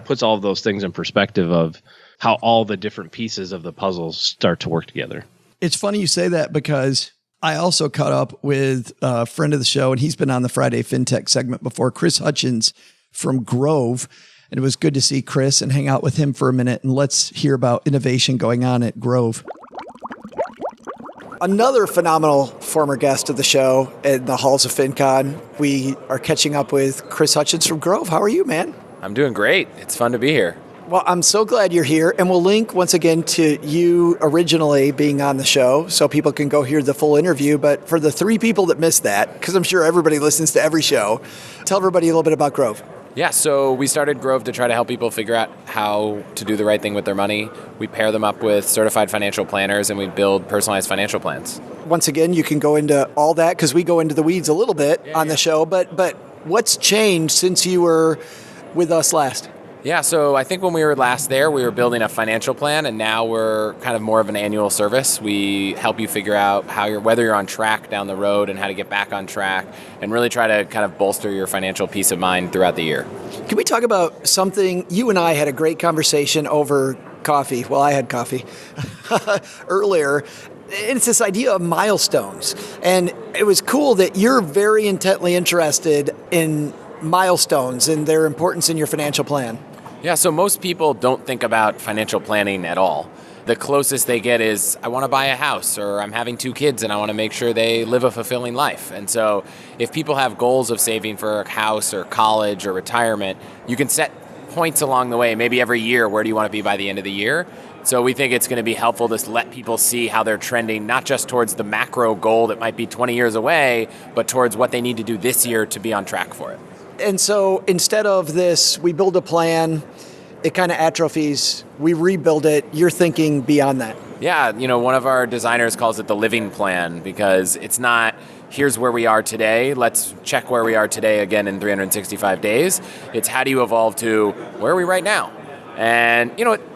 Speaker 4: puts all of those things in perspective of how all the different pieces of the puzzles start to work together.
Speaker 3: It's funny you say that because I also caught up with a friend of the show, and he's been on the Friday FinTech segment before, Chris Hutchins from Grove. And it was good to see Chris and hang out with him for a minute. And let's hear about innovation going on at Grove.
Speaker 9: Another phenomenal former guest of the show in the halls of FinCon. We are catching up with Chris Hutchins from Grove. How are you, man?
Speaker 10: I'm doing great. It's fun to be here.
Speaker 9: Well, I'm so glad you're here, and we'll link once again to you originally being on the show so people can go hear the full interview. But for the 3 people that missed that, because I'm sure everybody listens to every show, tell everybody a little bit about Grove.
Speaker 10: Yeah, so we started Grove to try to help people figure out how to do the right thing with their money. We pair them up with certified financial planners, and we build personalized financial plans.
Speaker 9: Once again, you can go into all that because we go into the weeds a little bit on the show, but what's changed since you were with us last?
Speaker 10: Yeah, so I think when we were last there, we were building a financial plan, and now we're kind of more of an annual service. We help you figure out whether you're on track down the road and how to get back on track, and really try to kind of bolster your financial peace of mind throughout the year.
Speaker 9: Can we talk about something? You and I had a great conversation over coffee. Well, I had coffee earlier. It's this idea of milestones. And it was cool that you're very intently interested in milestones and their importance in your financial plan.
Speaker 10: Yeah, so most people don't think about financial planning at all. The closest they get is, I want to buy a house, or I'm having 2 kids and I want to make sure they live a fulfilling life. And so if people have goals of saving for a house or college or retirement, you can set points along the way, maybe every year, where do you want to be by the end of the year? So we think it's going to be helpful to let people see how they're trending, not just towards the macro goal that might be 20 years away, but towards what they need to do this year to be on track for it.
Speaker 9: And so instead of this, we build a plan, it kind of atrophies, we rebuild it, you're thinking beyond that.
Speaker 10: Yeah, one of our designers calls it the living plan, because it's not, here's where we are today, let's check where we are today again in 365 days. It's how do you evolve to where are we right now? And,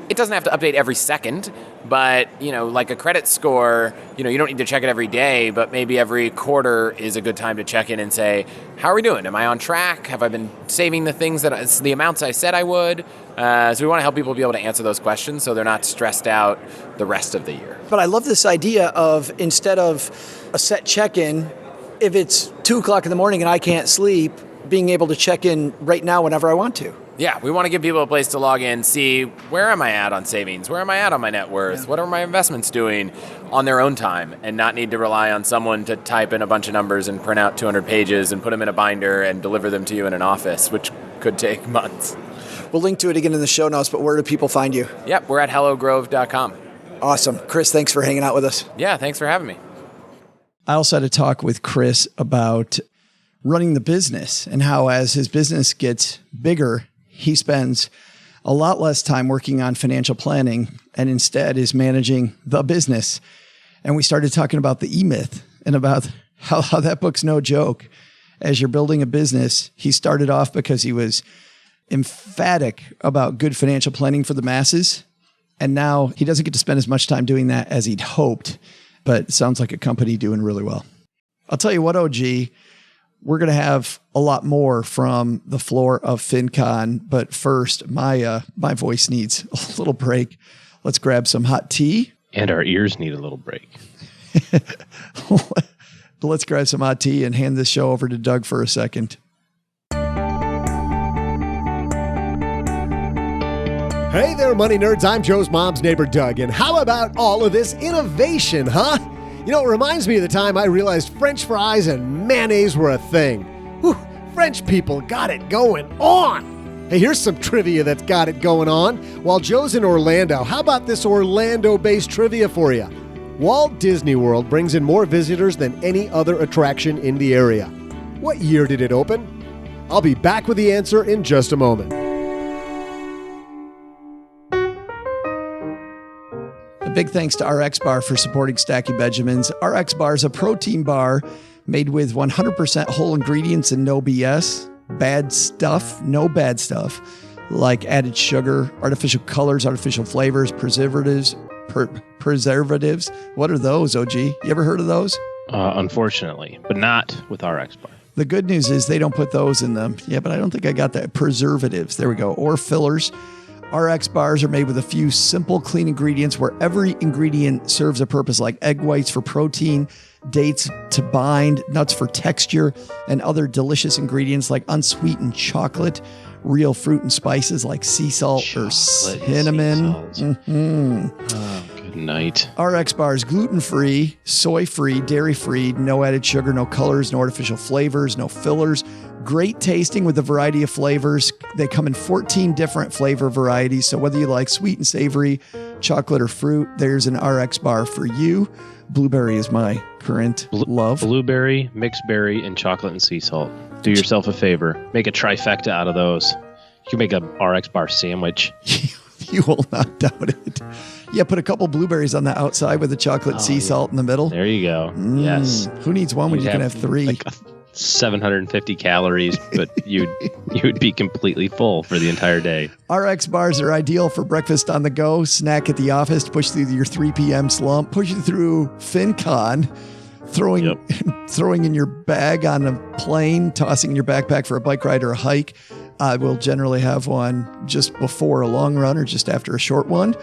Speaker 10: it doesn't have to update every second, but, like a credit score, you don't need to check it every day, but maybe every quarter is a good time to check in and say, how are we doing? Am I on track? Have I been saving the amounts I said I would? So we want to help people be able to answer those questions so they're not stressed out the rest of the year.
Speaker 9: But I love this idea of, instead of a set check-in, if it's 2 o'clock in the morning and I can't sleep, being able to check in right now whenever I want to.
Speaker 10: Yeah, we want to give people a place to log in, see where am I at on savings, where am I at on my net worth, what are my investments doing on their own time, and not need to rely on someone to type in a bunch of numbers and print out 200 pages and put them in a binder and deliver them to you in an office, which could take months.
Speaker 9: We'll link to it again in the show notes, but where do people find you?
Speaker 10: Yep, we're at hellogrove.com.
Speaker 9: Awesome. Chris, thanks for hanging out with us.
Speaker 10: Yeah, thanks for having me.
Speaker 3: I also had a talk with Chris about running the business and how, as his business gets bigger, he spends a lot less time working on financial planning and instead is managing the business. And we started talking about the E-Myth and about how that book's no joke. As you're building a business, he started off because he was emphatic about good financial planning for the masses. And now he doesn't get to spend as much time doing that as he'd hoped, but it sounds like a company doing really well. I'll tell you what, OG, we're going to have a lot more from the floor of FinCon, but first, my voice needs a little break. Let's grab some hot tea.
Speaker 4: And our ears need a little break.
Speaker 3: Let's grab some hot tea and hand this show over to Doug for a second.
Speaker 2: Hey there, money nerds. I'm Joe's mom's neighbor, Doug. And how about all of this innovation, huh? It reminds me of the time I realized French fries and mayonnaise were a thing. Whew, French people got it going on. Hey, here's some trivia that's got it going on. While Joe's in Orlando, how about this Orlando-based trivia for you? Walt Disney World brings in more visitors than any other attraction in the area. What year did it open? I'll be back with the answer in just a moment.
Speaker 3: Big thanks to RX Bar for supporting Stacking Benjamins. RX Bar is a protein bar made with 100% whole ingredients and no BS. No bad stuff, like added sugar, artificial colors, artificial flavors, preservatives. What are those, OG? You ever heard of those?
Speaker 4: Unfortunately, but not with RX Bar.
Speaker 3: The good news is they don't put those in them. Yeah, but I don't think I got that. Preservatives. There we go. Or fillers. RX bars are made with a few simple, clean ingredients where every ingredient serves a purpose, like egg whites for protein, dates to bind, nuts for texture, and other delicious ingredients like unsweetened chocolate, real fruit and spices like sea salt or cinnamon.
Speaker 4: Oh, good night.
Speaker 3: RX bars, gluten-free, soy-free, dairy-free, no added sugar, no colors, no artificial flavors, no fillers. Great tasting with a variety of flavors. They come in 14 different flavor varieties. So whether you like sweet and savory, chocolate or fruit, there's an RX bar for you. Blueberry is my current love.
Speaker 4: Blueberry, mixed berry, and chocolate and sea salt. Do yourself a favor. Make a trifecta out of those. You can make a RX bar sandwich.
Speaker 3: You will not doubt it. Yeah, put a couple blueberries on the outside with the chocolate sea salt in the middle.
Speaker 4: There you go. Yes.
Speaker 3: Who needs one when you can have three?
Speaker 4: Like 750 calories, but you'd be completely full for the entire day.
Speaker 3: RX bars are ideal for breakfast on the go, snack at the office, push through your 3 p.m. slump, push you through FinCon, throwing in your bag on a plane, tossing in your backpack for a bike ride or a hike. I will generally have one just before a long run or just after a short one.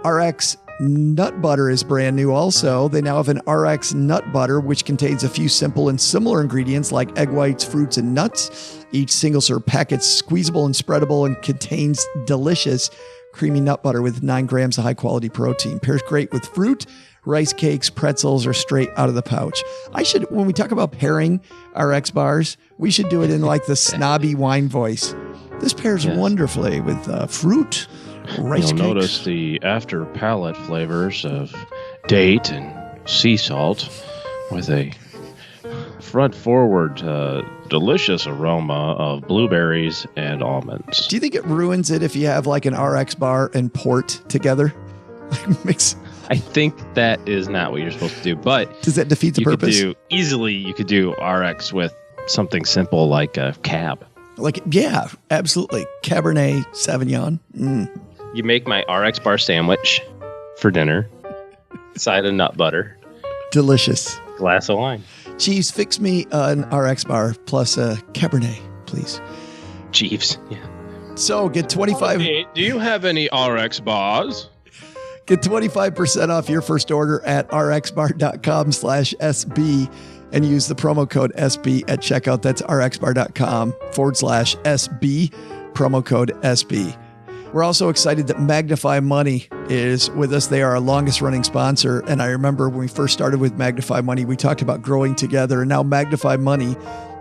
Speaker 3: RX nut butter is brand new also. They now have an RX nut butter, which contains a few simple and similar ingredients like egg whites, fruits, and nuts. Each single-serve packet's squeezable and spreadable and contains delicious creamy nut butter with 9 grams of high-quality protein. Pairs great with fruit, rice cakes, pretzels, or straight out of the pouch. When we talk about pairing RX bars, we should do it in like the snobby wine voice. This pairs wonderfully with fruit, rice cakes.
Speaker 4: You'll notice the after palate flavors of date and sea salt with a front forward delicious aroma of blueberries and almonds.
Speaker 3: Do you think it ruins it if you have like an RX bar and port together? Mix.
Speaker 4: I think that is not what you're supposed to do, but
Speaker 3: does that defeat the purpose?
Speaker 4: You could do RX with something simple like a cab.
Speaker 3: Yeah, absolutely. Cabernet Sauvignon.
Speaker 4: You make my RX bar sandwich for dinner, side of nut butter.
Speaker 3: Delicious.
Speaker 4: Glass of wine.
Speaker 3: Chiefs, fix me an RX bar plus a Cabernet, please.
Speaker 4: Chiefs, yeah.
Speaker 3: So get 25.
Speaker 4: Hey, do you have any RX bars?
Speaker 3: Get 25% off your first order at rxbar.com/SB and use the promo code SB at checkout. That's rxbar.com/SB, promo code SB. We're also excited that Magnify Money is with us. They are our longest running sponsor. And I remember when we first started with Magnify Money, we talked about growing together. And now Magnify Money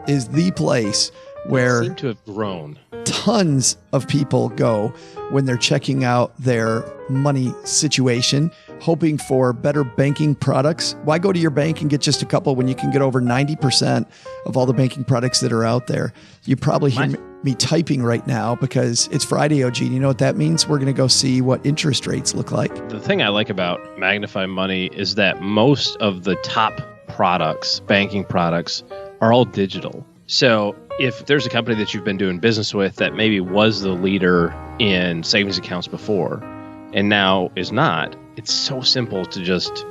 Speaker 3: is the place where
Speaker 4: seem to have grown.
Speaker 3: Tons of people go when they're checking out their money situation, hoping for better banking products. Why go to your bank and get just a couple when you can get over 90% of all the banking products that are out there? You probably hear me typing right now because it's Friday, OG. You know what that means? We're going to go see what interest rates look like.
Speaker 4: The thing I like about Magnify Money is that most of the top products, banking products, are all digital. So if there's a company that you've been doing business with that maybe was the leader in savings accounts before and now is not, it's so simple to just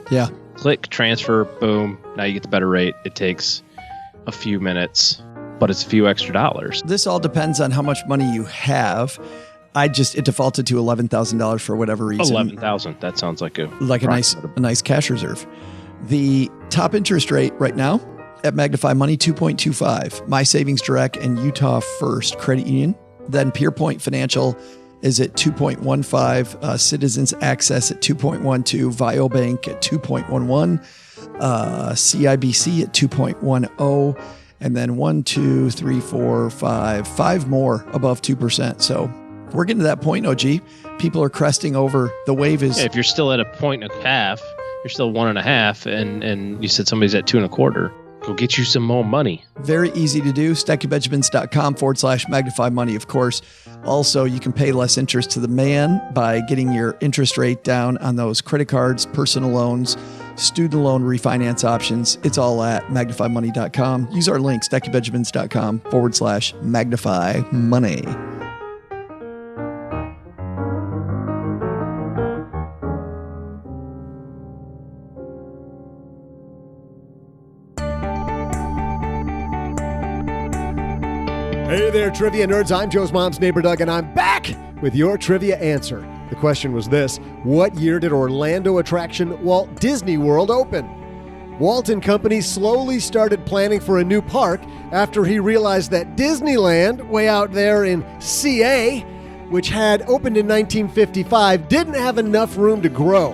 Speaker 4: click, transfer, boom. Now you get the better rate. It takes a few minutes, but it's a few extra dollars.
Speaker 3: This all depends on how much money you have. It defaulted to $11,000 for whatever reason.
Speaker 4: $11,000. That sounds like a
Speaker 3: nice cash reserve. The top interest rate right now at Magnify Money, 2.25. My Savings Direct and Utah First Credit Union. Then Peerpoint Financial is at 2.15. Citizens Access at 2.12. VioBank at 2.11. CIBC at 2.10. And then 5 more above 2%. So we're getting to that point, OG. People are cresting over. The wave is...
Speaker 4: Yeah, if you're still at a point and a half, you're still 1.5, and you said somebody's at 2.25. Go get you some more money.
Speaker 3: Very easy to do. StackyBenjamins.com/Magnify Money, of course. Also, you can pay less interest to the man by getting your interest rate down on those credit cards, personal loans, student loan refinance options. It's all at MagnifyMoney.com. Use our link, StackyBenjamins.com/Magnify Money.
Speaker 2: Hey there, trivia nerds. I'm Joe's mom's neighbor, Doug, and I'm back with your trivia answer. The question was this: what year did Orlando attraction Walt Disney World open? Walt and Company slowly started planning for a new park after he realized that Disneyland, way out there in CA, which had opened in 1955, didn't have enough room to grow.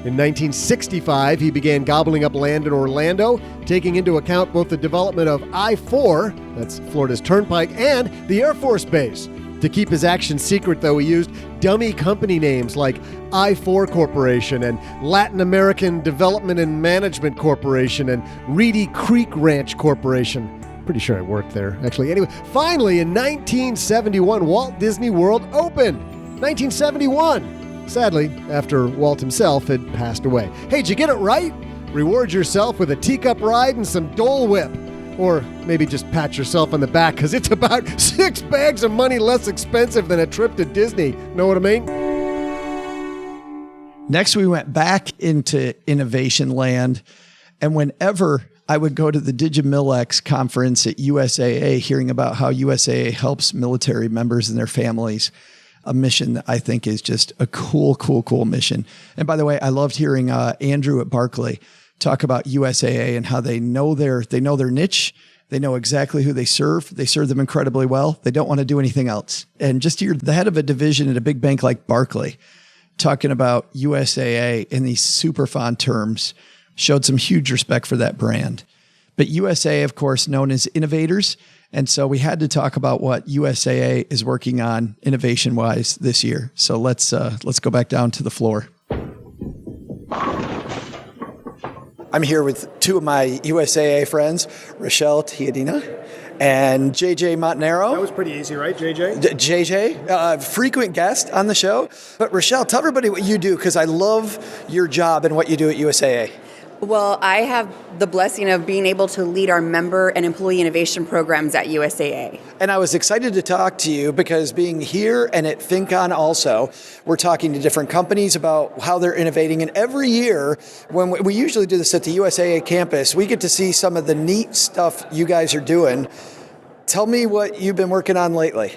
Speaker 2: In 1965, he began gobbling up land in Orlando, taking into account both the development of I-4, that's Florida's Turnpike, and the Air Force Base. To keep his actions secret, though, he used dummy company names like I-4 Corporation and Latin American Development and Management Corporation and Reedy Creek Ranch Corporation. Pretty sure I worked there, actually. Anyway, finally, in 1971, Walt Disney World opened. 1971. Sadly, after Walt himself had passed away. Hey, did you get it right? Reward yourself with a teacup ride and some Dole Whip. Or maybe just pat yourself on the back, because it's about 6 bags of money less expensive than a trip to Disney. Know what I mean?
Speaker 3: Next, we went back into Innovation Land. And whenever I would go to the Digimillex conference at USAA, hearing about how USAA helps military members and their families, a mission that I think is just a cool mission. And by the way, I loved hearing Andrew at Barclay talk about USAA and how they know their niche. They know exactly who they serve. They serve them incredibly well. They don't want to do anything else. And just to hear the head of a division at a big bank like Barclay talking about USAA in these super fond terms showed some huge respect for that brand. But USAA, of course, known as innovators. And so we had to talk about what USAA is working on innovation-wise this year. So let's go back down to the floor.
Speaker 9: I'm here with two of my USAA friends, Rochelle Tiadina and JJ Montanaro.
Speaker 11: That was pretty easy, right, JJ?
Speaker 9: JJ, frequent guest on the show. But Rochelle, tell everybody what you do, because I love your job and what you do at USAA.
Speaker 12: Well, I have the blessing of being able to lead our member and employee innovation programs at USAA.
Speaker 9: And I was excited to talk to you because being here and at FinCon also, we're talking to different companies about how they're innovating. And every year, when we usually do this at the USAA campus, we get to see some of the neat stuff you guys are doing. Tell me what you've been working on lately.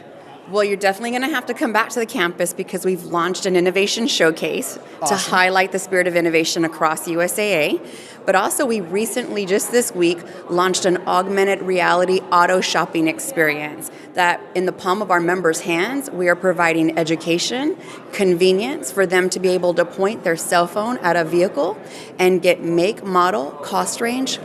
Speaker 12: Well, you're definitely going to have to come back to the campus because we've launched an innovation showcase to highlight the spirit of innovation across USAA. But also, we recently, just this week, launched an augmented reality auto shopping experience that in the palm of our members' hands, we are providing education, convenience for them to be able to point their cell phone at a vehicle and get make, model, cost range,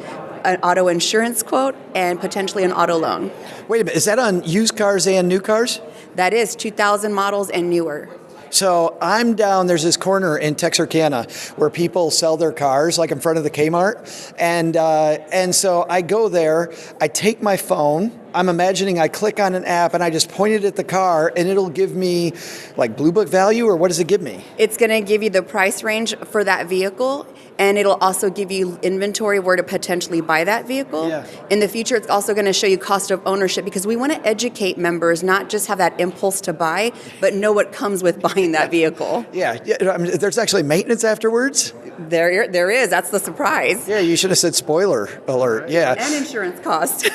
Speaker 12: an auto insurance quote, and potentially an auto loan.
Speaker 9: Wait a minute, is that on used cars and new cars?
Speaker 12: That is 2000 models and newer.
Speaker 9: So I'm down, there's this corner in Texarkana where people sell their cars, like in front of the Kmart. And so I go there, I take my phone, I'm imagining I click on an app and I just point it at the car and it'll give me like Blue Book value, or what does it give me?
Speaker 12: It's going to give you the price range for that vehicle, and it'll also give you inventory where to potentially buy that vehicle.
Speaker 9: Yeah.
Speaker 12: In the future, it's also going to show you cost of ownership, because we want to educate members, not just have that impulse to buy, but know what comes with buying that vehicle.
Speaker 9: Yeah. I mean, there's actually maintenance afterwards?
Speaker 12: There is. That's the surprise.
Speaker 9: Yeah, you should have said spoiler alert. Yeah.
Speaker 12: And insurance cost.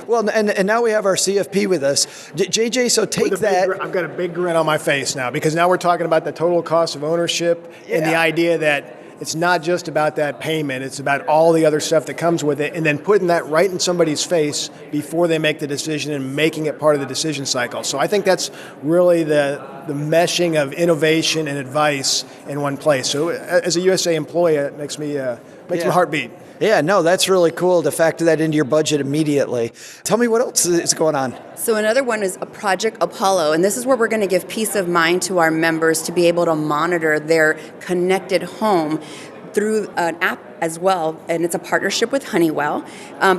Speaker 9: Well, and now we have our CFP with us. JJ, so take that.
Speaker 11: I've got a big grin on my face now, because now we're talking about the total cost of ownership and the idea that it's not just about that payment, it's about all the other stuff that comes with it, and then putting that right in somebody's face before they make the decision and making it part of the decision cycle. So I think that's really the meshing of innovation and advice in one place. So as a USA employee, it makes my heart beat.
Speaker 9: Yeah, no, that's really cool to factor that into your budget immediately. Tell me what else is going on.
Speaker 12: So another one is a Project Apollo, and this is where we're going to give peace of mind to our members to be able to monitor their connected home through an app as well, and it's a partnership with Honeywell.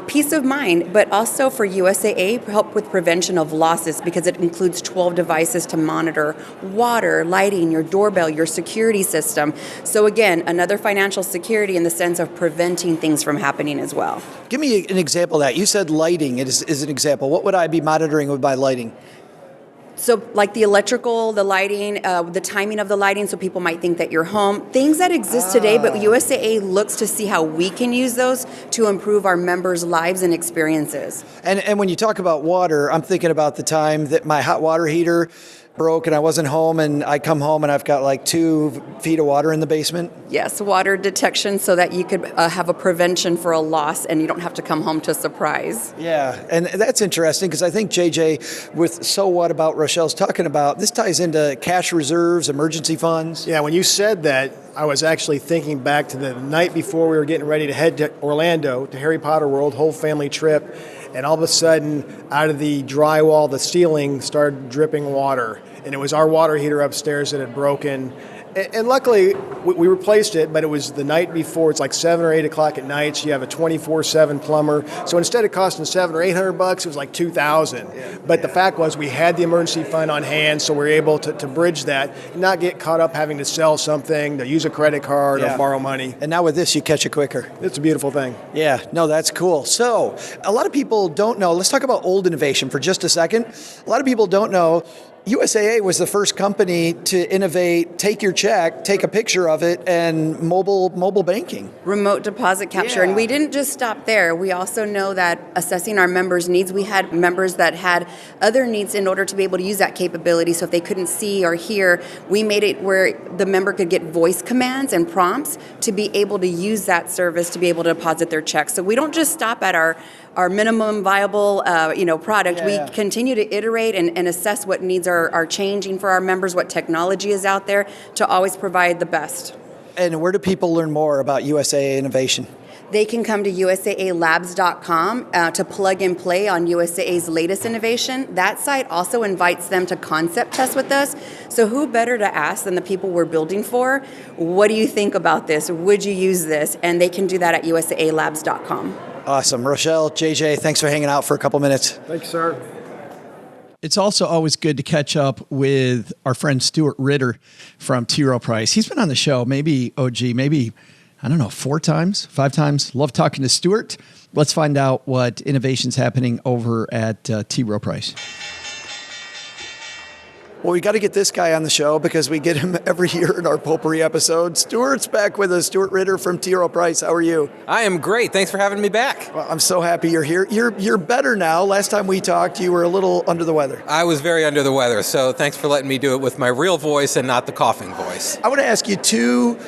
Speaker 12: Peace of mind, but also for USAA, help with prevention of losses, because it includes 12 devices to monitor water, lighting, your doorbell, your security system. So again, another financial security in the sense of preventing things from happening as well.
Speaker 9: Give me an example of that. You said lighting is an example. What would I be monitoring with my lighting?
Speaker 12: So like the electrical, the lighting, the timing of the lighting, so people might think that you're home. Things that exist today, but USAA looks to see how we can use those to improve our members' lives and experiences.
Speaker 9: And when you talk about water, I'm thinking about the time that my hot water heater broke and I wasn't home, and I come home and I've got like 2 feet of water in the basement.
Speaker 12: Yes, water detection so that you could have a prevention for a loss and you don't have to come home to surprise.
Speaker 9: Yeah, and that's interesting because I think, JJ, with So What about Rochelle's talking about, this ties into cash reserves, emergency funds.
Speaker 11: Yeah, when you said that, I was actually thinking back to the night before we were getting ready to head to Orlando, to Harry Potter World, whole family trip, and all of a sudden, out of the drywall, the ceiling started dripping water. And it was our water heater upstairs that had broken. And luckily, we replaced it, but it was the night before. It's like 7 or 8 o'clock at night, so you have a 24/7 plumber. So instead of costing $700 or $800, it was like $2,000. But the fact was, we had the emergency fund on hand, so we were able to bridge that and not get caught up having to sell something, to use a credit card or borrow money.
Speaker 9: And now with this, you catch it quicker.
Speaker 11: It's a beautiful thing.
Speaker 9: Yeah, no, that's cool. So a lot of people don't know. Let's talk about old innovation for just a second. A lot of people don't know USAA was the first company to innovate, take your check, take a picture of it, and mobile banking.
Speaker 12: Remote deposit capture. And we didn't just stop there. We also know that assessing our members' needs, we had members that had other needs in order to be able to use that capability. So if they couldn't see or hear, we made it where the member could get voice commands and prompts to be able to use that service to be able to deposit their checks. So we don't just stop at our minimum viable product. We continue to iterate and assess what needs are changing for our members, what technology is out there to always provide the best.
Speaker 9: And where do people learn more about USAA innovation?
Speaker 12: They can come to USAAlabs.com to plug and play on USAA's latest innovation. That site also invites them to concept test with us. So who better to ask than the people we're building for? What do you think about this? Would you use this? And they can do that at USAAlabs.com.
Speaker 9: Awesome. Rochelle, JJ, thanks for hanging out for a couple minutes.
Speaker 11: Thanks, sir.
Speaker 3: It's also always good to catch up with our friend Stuart Ritter from T. Rowe Price. He's been on the show, maybe, I don't know, 4 times, 5 times. Love talking to Stuart. Let's find out what innovation's happening over at T. Rowe Price.
Speaker 9: Well, we got to get this guy on the show because we get him every year in our potpourri episode. Stuart's back with us. Stuart Ritter from T. Rowe Price. How are you?
Speaker 13: I am great. Thanks for having me back.
Speaker 9: Well, I'm so happy you're here. You're better now. Last time we talked, you were a little under the weather.
Speaker 13: I was very under the weather, so thanks for letting me do it with my real voice and not the coughing voice.
Speaker 9: I want to ask you 2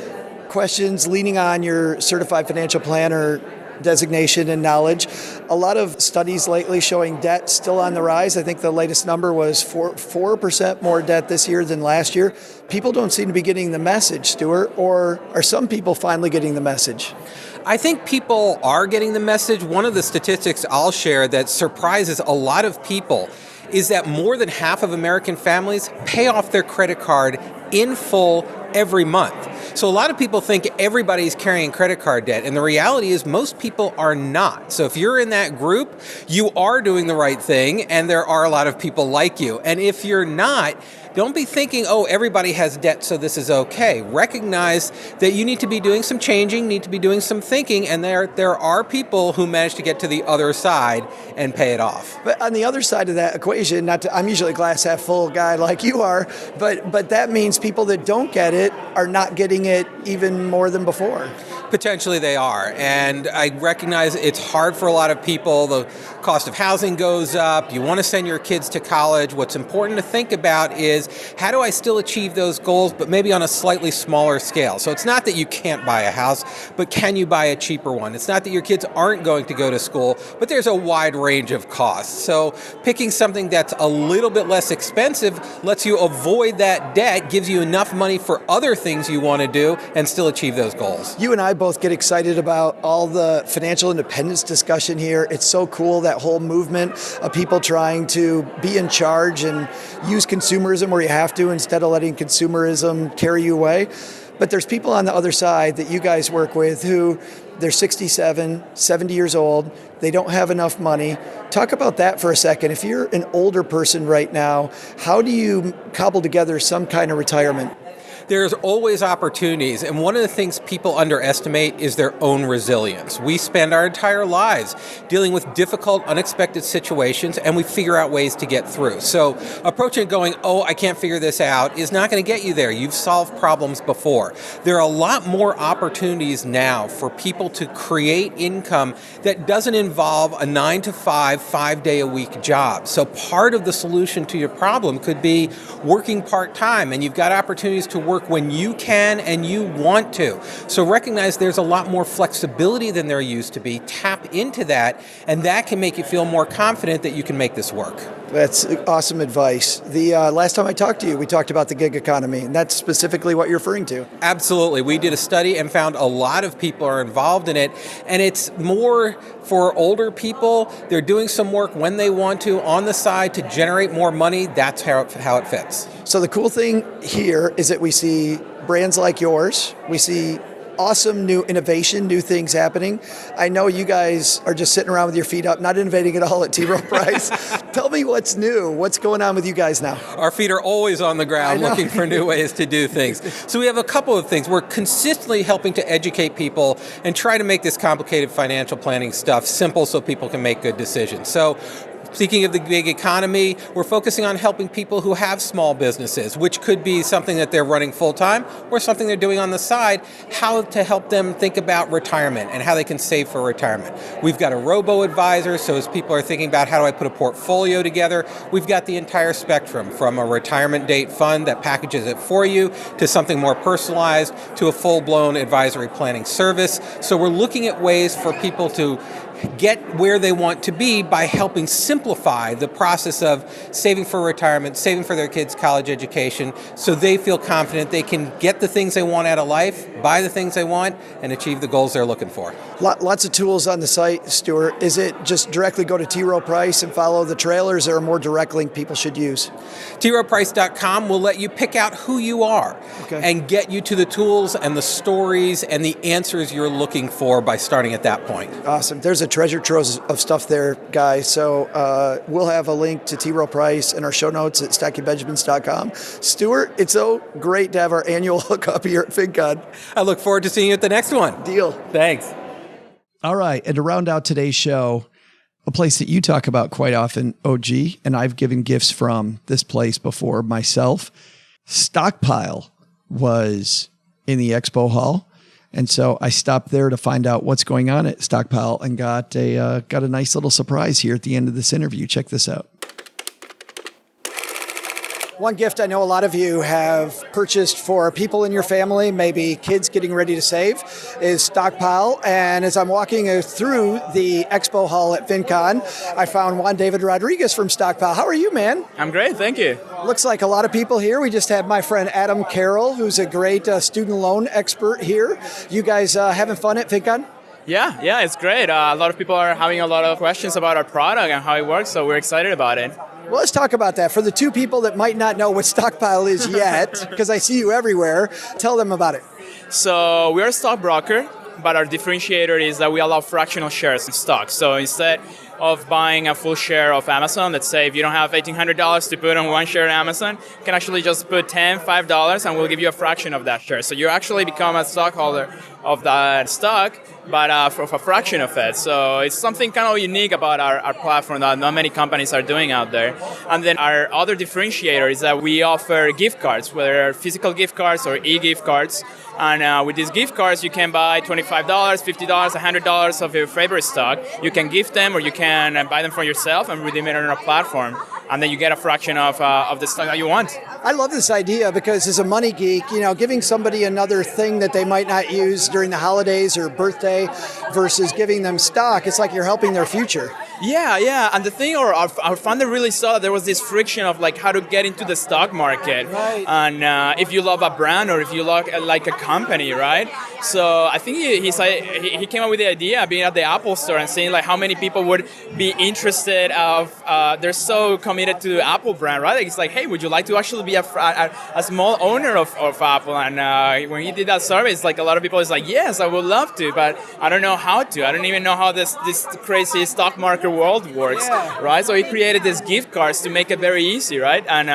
Speaker 9: questions leaning on your certified financial planner designation and knowledge. A lot of studies lately showing debt still on the rise. I think the latest number was 4% more debt this year than last year. People don't seem to be getting the message, Stuart, or are some people finally getting the message?
Speaker 13: I think people are getting the message. One of the statistics I'll share that surprises a lot of people is that more than half of American families pay off their credit card in full every month. So a lot of people think everybody's carrying credit card debt, and the reality is most people are not. So if you're in that group, you are doing the right thing, and there are a lot of people like you. And if you're not, don't be thinking, oh, everybody has debt, so this is okay. Recognize that you need to be doing some changing, need to be doing some thinking, and there are people who manage to get to the other side and pay it off.
Speaker 9: But on the other side of that equation, I'm usually a glass half full guy like you are, but that means people that don't get it are not getting it even more than before.
Speaker 13: Potentially they are, and I recognize it's hard for a lot of people. The cost of housing goes up. You want to send your kids to college. What's important to think about is how do I still achieve those goals, but maybe on a slightly smaller scale. So it's not that you can't buy a house, but can you buy a cheaper one? It's not that your kids aren't going to go to school, but there's a wide range of costs. So picking something that's a little bit less expensive lets you avoid that debt, gives you enough money for other things you want to do, and still achieve those goals.
Speaker 9: You and I both get excited about all the financial independence discussion here. It's so cool, that whole movement of people trying to be in charge and use consumerism where you have to instead of letting consumerism carry you away. But there's people on the other side that you guys work with who they're 67, 70 years old. They don't have enough money. Talk about that for a second. If you're an older person right now, how do you cobble together some kind of retirement?
Speaker 13: There's always opportunities, and one of the things people underestimate is their own resilience. We spend our entire lives dealing with difficult, unexpected situations, and we figure out ways to get through. So approaching it going, oh, I can't figure this out, is not going to get you there. You've solved problems before. There are a lot more opportunities now for people to create income that doesn't involve a 9-to-5, 5-day-a-week job. So part of the solution to your problem could be working part-time, and you've got opportunities to work when you can and you want to. So recognize there's a lot more flexibility than there used to be. Tap into that, and that can make you feel more confident that you can make this work.
Speaker 9: That's awesome advice. The last time I talked to you, we talked about the gig economy, and that's specifically what you're referring to.
Speaker 13: Absolutely. We did a study and found a lot of people are involved in it, and it's more for older people. They're doing some work when they want to on the side to generate more money. That's how it fits.
Speaker 9: So the cool thing here is that we see brands like yours. We see awesome new innovation, new things happening. I know you guys are just sitting around with your feet up, not innovating at all at T. Rowe Price. Tell me what's new. What's going on with you guys now?
Speaker 13: Our feet are always on the ground looking for new ways to do things. So we have a couple of things. We're consistently helping to educate people and try to make this complicated financial planning stuff simple so people can make good decisions. So speaking of the gig economy, we're focusing on helping people who have small businesses, which could be something that they're running full-time or something they're doing on the side, how to help them think about retirement and how they can save for retirement. We've got a robo-advisor, so as people are thinking about how do I put a portfolio together, we've got the entire spectrum from a retirement date fund that packages it for you to something more personalized to a full-blown advisory planning service. So we're looking at ways for people to get where they want to be by helping simplify the process of saving for retirement, saving for their kids' college education, so they feel confident they can get the things they want out of life, buy the things they want, and achieve the goals they're looking for.
Speaker 9: Lots of tools on the site, Stuart. Is it just directly go to T. Rowe Price and follow the trail, or is there a more direct link people should use?
Speaker 13: TRowePrice.com will let you pick out who you are and get you to the tools and the stories and the answers you're looking for by starting at that point.
Speaker 9: Awesome. There's a treasure trove of stuff there, guys. So we'll have a link to T. Rowe Price in our show notes at stackingbenjamins.com. Stuart, it's so great to have our annual hookup here at FinCon.
Speaker 13: I look forward to seeing you at the next one.
Speaker 9: Deal.
Speaker 13: Thanks.
Speaker 3: All right. And to round out today's show, a place that you talk about quite often, OG, and I've given gifts from this place before myself. Stockpile was in the expo hall. And so I stopped there to find out what's going on at Stockpile and got a nice little surprise here at the end of this interview. Check this out.
Speaker 9: One gift I know a lot of you have purchased for people in your family, maybe kids getting ready to save, is Stockpile. And as I'm walking through the expo hall at FinCon, I found Juan David Rodriguez from Stockpile. How are you, man?
Speaker 14: I'm great, thank you.
Speaker 9: Looks like a lot of people here. We just had my friend Adam Carroll, who's a great student loan expert here. You guys having fun at FinCon?
Speaker 14: Yeah, it's great. A lot of people are having a lot of questions about our product and how it works, so we're excited about it.
Speaker 9: Well, let's talk about that. For the two people that might not know what Stockpile is yet, because I see you everywhere, tell them about it.
Speaker 14: So we're a stockbroker, but our differentiator is that we allow fractional shares in stock. So instead of buying a full share of Amazon, let's say if you don't have $1,800 to put on one share of Amazon, you can actually just put $5, and we'll give you a fraction of that share. So you actually become a stockholder of that stock, but for a fraction of it. So it's something kind of unique about our platform that not many companies are doing out there. And then our other differentiator is that we offer gift cards, whether they're physical gift cards or e-gift cards. And with these gift cards, you can buy $25, $50, $100 of your favorite stock. You can gift them, or you can buy them for yourself and redeem it on our platform. And then you get a fraction of the stock that you want.
Speaker 9: I love this idea because as a money geek, giving somebody another thing that they might not use during the holidays or birthday versus giving them stock, it's like you're helping their future.
Speaker 14: Yeah. And the thing, our founder really saw that there was this friction of like how to get into the stock market.
Speaker 9: Right.
Speaker 14: And if you love a brand or if you love like a company, right? So I think he came up with the idea of being at the Apple store and seeing like how many people would be interested they're so committed to the Apple brand, right? Like, it's like, hey, would you like to actually be a small owner of Apple? And when he did that survey, it's like a lot of people is like, yes, I would love to, but I don't know how to. I don't even know how this crazy stock market stockbroker world works, right? So he created these gift cards to make it very easy, right? And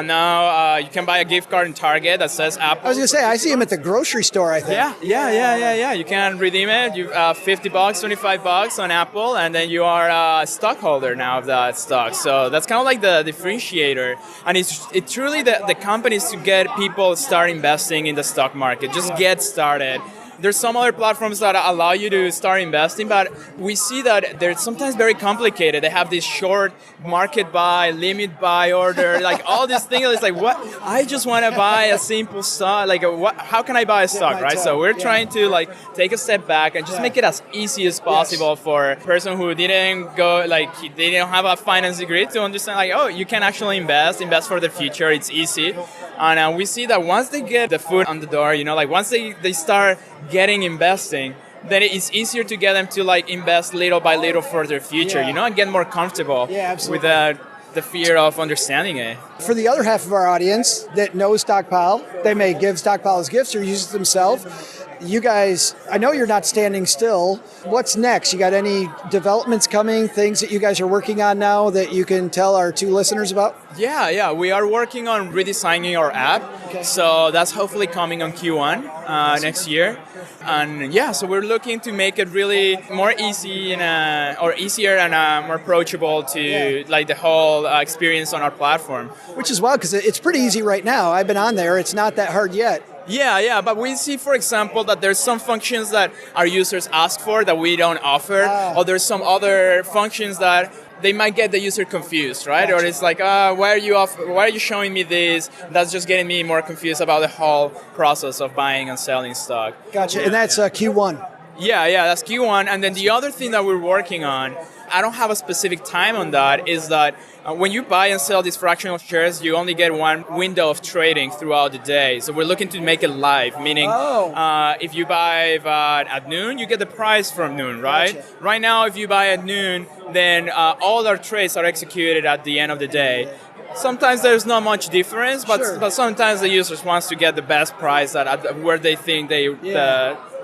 Speaker 14: now you can buy a gift card in Target that says Apple.
Speaker 9: I was going to say, I see them at the grocery store, I think.
Speaker 14: Yeah. You can redeem it. You $50, $25 on Apple, and then you are a stockholder now of that stock. So that's kind of like the differentiator. And it's truly the companies to get people start investing in the stock market. Just get started. There's some other platforms that allow you to start investing, but we see that they're sometimes very complicated. They have this short market buy, limit buy order, like all these things. It's like, what? I just want to buy a simple stock. Like, how can I buy a stock, right? So we're trying to like take a step back and just make it as easy as possible for a person who didn't go, like, they didn't have a finance degree to understand, like, oh, you can actually invest for the future. It's easy. And we see that once they get the foot on the door, like once they start getting investing, then it's easier to get them to like invest little by little for their future, and get more comfortable with the fear of understanding it.
Speaker 9: For the other half of our audience that knows Stockpile, they may give Stockpile as gifts or use it themselves. You guys, I know you're not standing still. What's next? You got any developments coming, things that you guys are working on now that you can tell our two listeners about?
Speaker 14: Yeah. We are working on redesigning our app. Okay. So that's hopefully coming on Q1 next year. And so we're looking to make it really more easy or easier and more approachable to like the whole experience on our platform.
Speaker 9: Which is wild because it's pretty easy right now. I've been on there. It's not that hard yet.
Speaker 14: Yeah, but we see, for example, that there's some functions that our users ask for that we don't offer, or there's some other functions that they might get the user confused, right? Gotcha. Or it's like, why are you showing me this? That's just getting me more confused about the whole process of buying and selling stock.
Speaker 9: Gotcha, and that's Q1.
Speaker 14: Yeah, that's Q1. And then the other thing that we're working on, I don't have a specific time on that, is that when you buy and sell these fractional shares, you only get one window of trading throughout the day. So we're looking to make it live, meaning if you buy at noon, you get the price from noon, right? Gotcha. Right now, if you buy at noon, then all our trades are executed at the end of the day. Sometimes there's not much difference, but sometimes the users wants to get the best price at where they think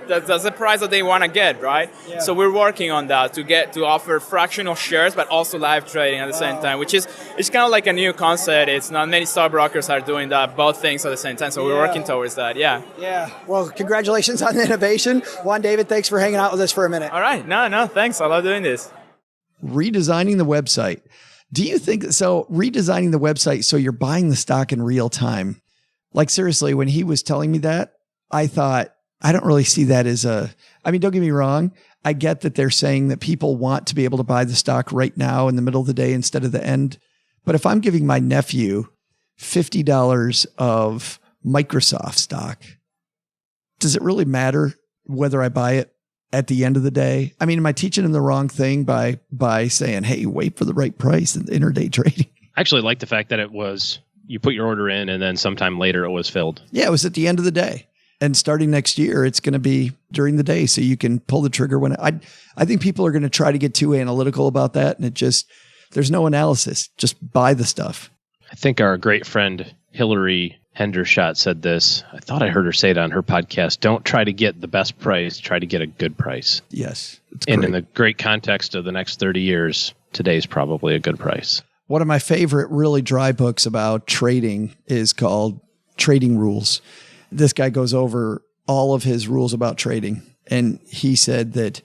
Speaker 14: that's the price that they want to get, right? Yeah. So we're working on that to offer fractional shares, but also live trading at the same time, which is it's kind of like a new concept. It's not many stockbrokers are doing that, both things at the same time. So we're working towards that. Yeah.
Speaker 9: Well, congratulations on the innovation, Juan David. Thanks for hanging out with us for a minute.
Speaker 14: All right. No, thanks. I love doing this.
Speaker 3: Redesigning the website. Do you think so? Redesigning the website so you're buying the stock in real time. Like seriously, when he was telling me that, I thought, I don't really see that as don't get me wrong. I get that they're saying that people want to be able to buy the stock right now in the middle of the day instead of the end. But if I'm giving my nephew $50 of Microsoft stock, does it really matter whether I buy it at the end of the day? I mean, am I teaching him the wrong thing by saying, hey, wait for the right price in intraday trading?
Speaker 4: I actually like the fact that it was, you put your order in and then sometime later it was filled.
Speaker 3: Yeah, it was at the end of the day. And starting next year, it's going to be during the day, so you can pull the trigger when I think people are going to try to get too analytical about that, and there's no analysis. Just buy the stuff.
Speaker 4: I think our great friend Hillary Hendershot said this. I thought I heard her say it on her podcast. Don't try to get the best price. Try to get a good price.
Speaker 3: Yes.
Speaker 4: And in the great context of the next 30 years, today's probably a good price.
Speaker 3: One of my favorite really dry books about trading is called Trading Rules. This guy goes over all of his rules about trading. And he said that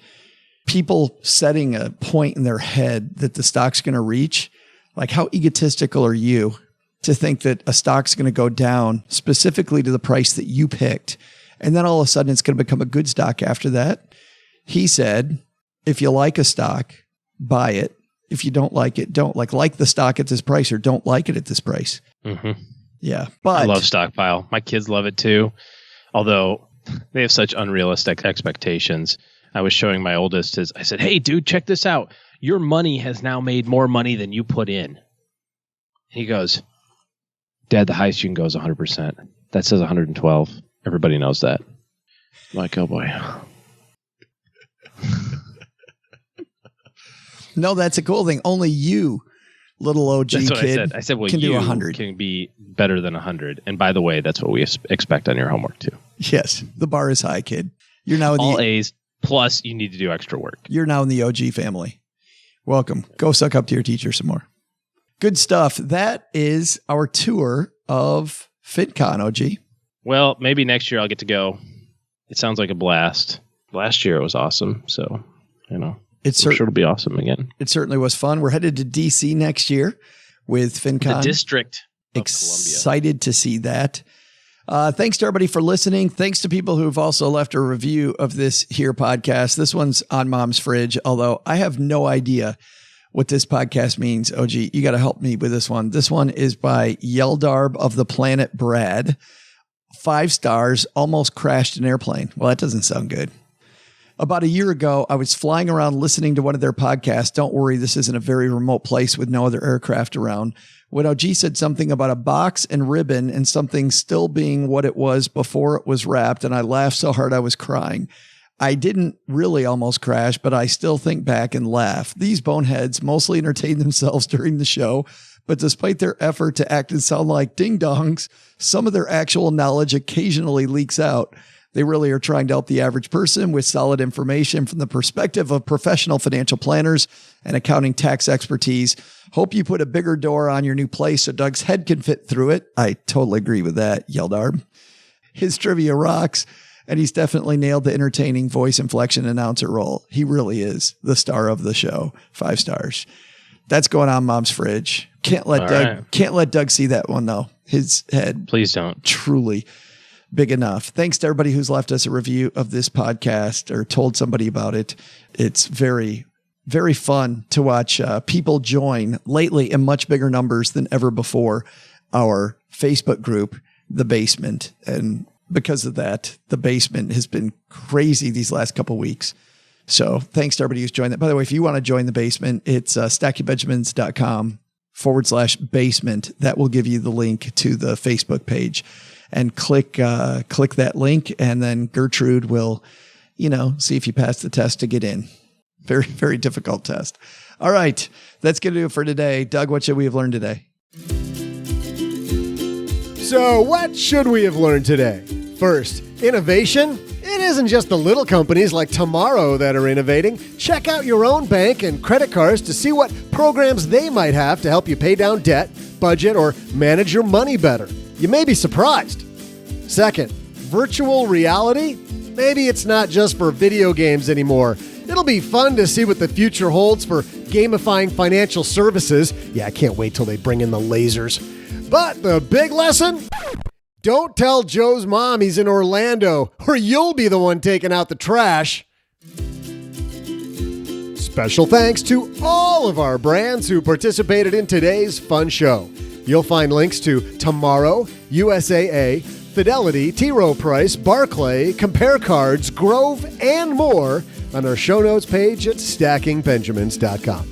Speaker 3: people setting a point in their head that the stock's going to reach, like how egotistical are you to think that a stock's going to go down specifically to the price that you picked, and then all of a sudden it's going to become a good stock after that? He said, if you like a stock, buy it. If you don't like it, don't. Like the stock at this price or don't like it at this price. Mm-hmm. Yeah. But
Speaker 4: I love Stockpile. My kids love it too. Although they have such unrealistic expectations. I was showing my oldest I said, hey, dude, check this out. Your money has now made more money than you put in. He goes, Dad, the highest you can go is 100%. That says 112. Everybody knows that. I'm like, oh boy.
Speaker 3: No, that's a cool thing. Only you, little OG
Speaker 4: that's what
Speaker 3: kid,
Speaker 4: I said, well,
Speaker 3: can do 100.
Speaker 4: Can be better than 100. And by the way, that's what we expect on your homework too.
Speaker 3: Yes, the bar is high, kid. You're now in
Speaker 4: all A's. Plus, you need to do extra work.
Speaker 3: You're now in the OG family. Welcome. Go suck up to your teacher some more. Good stuff. That is our tour of FinCon, OG.
Speaker 4: Well, maybe next year I'll get to go. It sounds like a blast. Last year it was awesome. So, I'm sure it'll be awesome again.
Speaker 3: It certainly was fun. We're headed to DC next year with FinCon.
Speaker 4: The district.
Speaker 3: Excited to see that. Thanks to everybody for listening. Thanks to people who've also left a review of this here podcast. This one's on Mom's Fridge, although I have no idea what this podcast means. OG, you got to help me with this one. This one is by Yeldarb of the Planet Brad. 5 stars, almost crashed an airplane. Well, that doesn't sound good. About a year ago, I was flying around listening to one of their podcasts. Don't worry, this isn't a very remote place with no other aircraft around. When OG said something about a box and ribbon and something still being what it was before it was wrapped, and I laughed so hard I was crying. I didn't really almost crash, but I still think back and laugh. These boneheads mostly entertain themselves during the show, but despite their effort to act and sound like ding-dongs, some of their actual knowledge occasionally leaks out. They really are trying to help the average person with solid information from the perspective of professional financial planners and accounting tax expertise. Hope you put a bigger door on your new place so Doug's head can fit through it. I totally agree with that, Yeldarb. His trivia rocks, and he's definitely nailed the entertaining voice inflection announcer role. He really is the star of the show. 5 stars. That's going on Mom's Fridge. Can't let Doug see that one though. His head.
Speaker 4: Please don't.
Speaker 3: Truly big enough. Thanks to everybody who's left us a review of this podcast or told somebody about it. It's very, very fun to watch people join lately in much bigger numbers than ever before our Facebook group, The Basement. And because of that, The Basement has been crazy these last couple of weeks. So thanks to everybody who's joined that. By the way, if you want to join The Basement, it's stackingbenjamins.com/basement. That will give you the link to the Facebook page. And click that link, and then Gertrude will, see if you pass the test to get in. Very, very difficult test. All right, that's going to do it for today. Doug, what should we have learned today?
Speaker 2: So what should we have learned today? First, innovation. It isn't just the little companies like Tomorrow that are innovating. Check out your own bank and credit cards to see what programs they might have to help you pay down debt, budget, or manage your money better. You may be surprised. Second, virtual reality? Maybe it's not just for video games anymore. It'll be fun to see what the future holds for gamifying financial services. Yeah, I can't wait till they bring in the lasers. But the big lesson? Don't tell Joe's mom he's in Orlando, or you'll be the one taking out the trash. Special thanks to all of our brands who participated in today's fun show. You'll find links to Tomorrow, USAA, Fidelity, T. Rowe Price, Barclay, Compare Cards, Grove, and more on our show notes page at stackingbenjamins.com.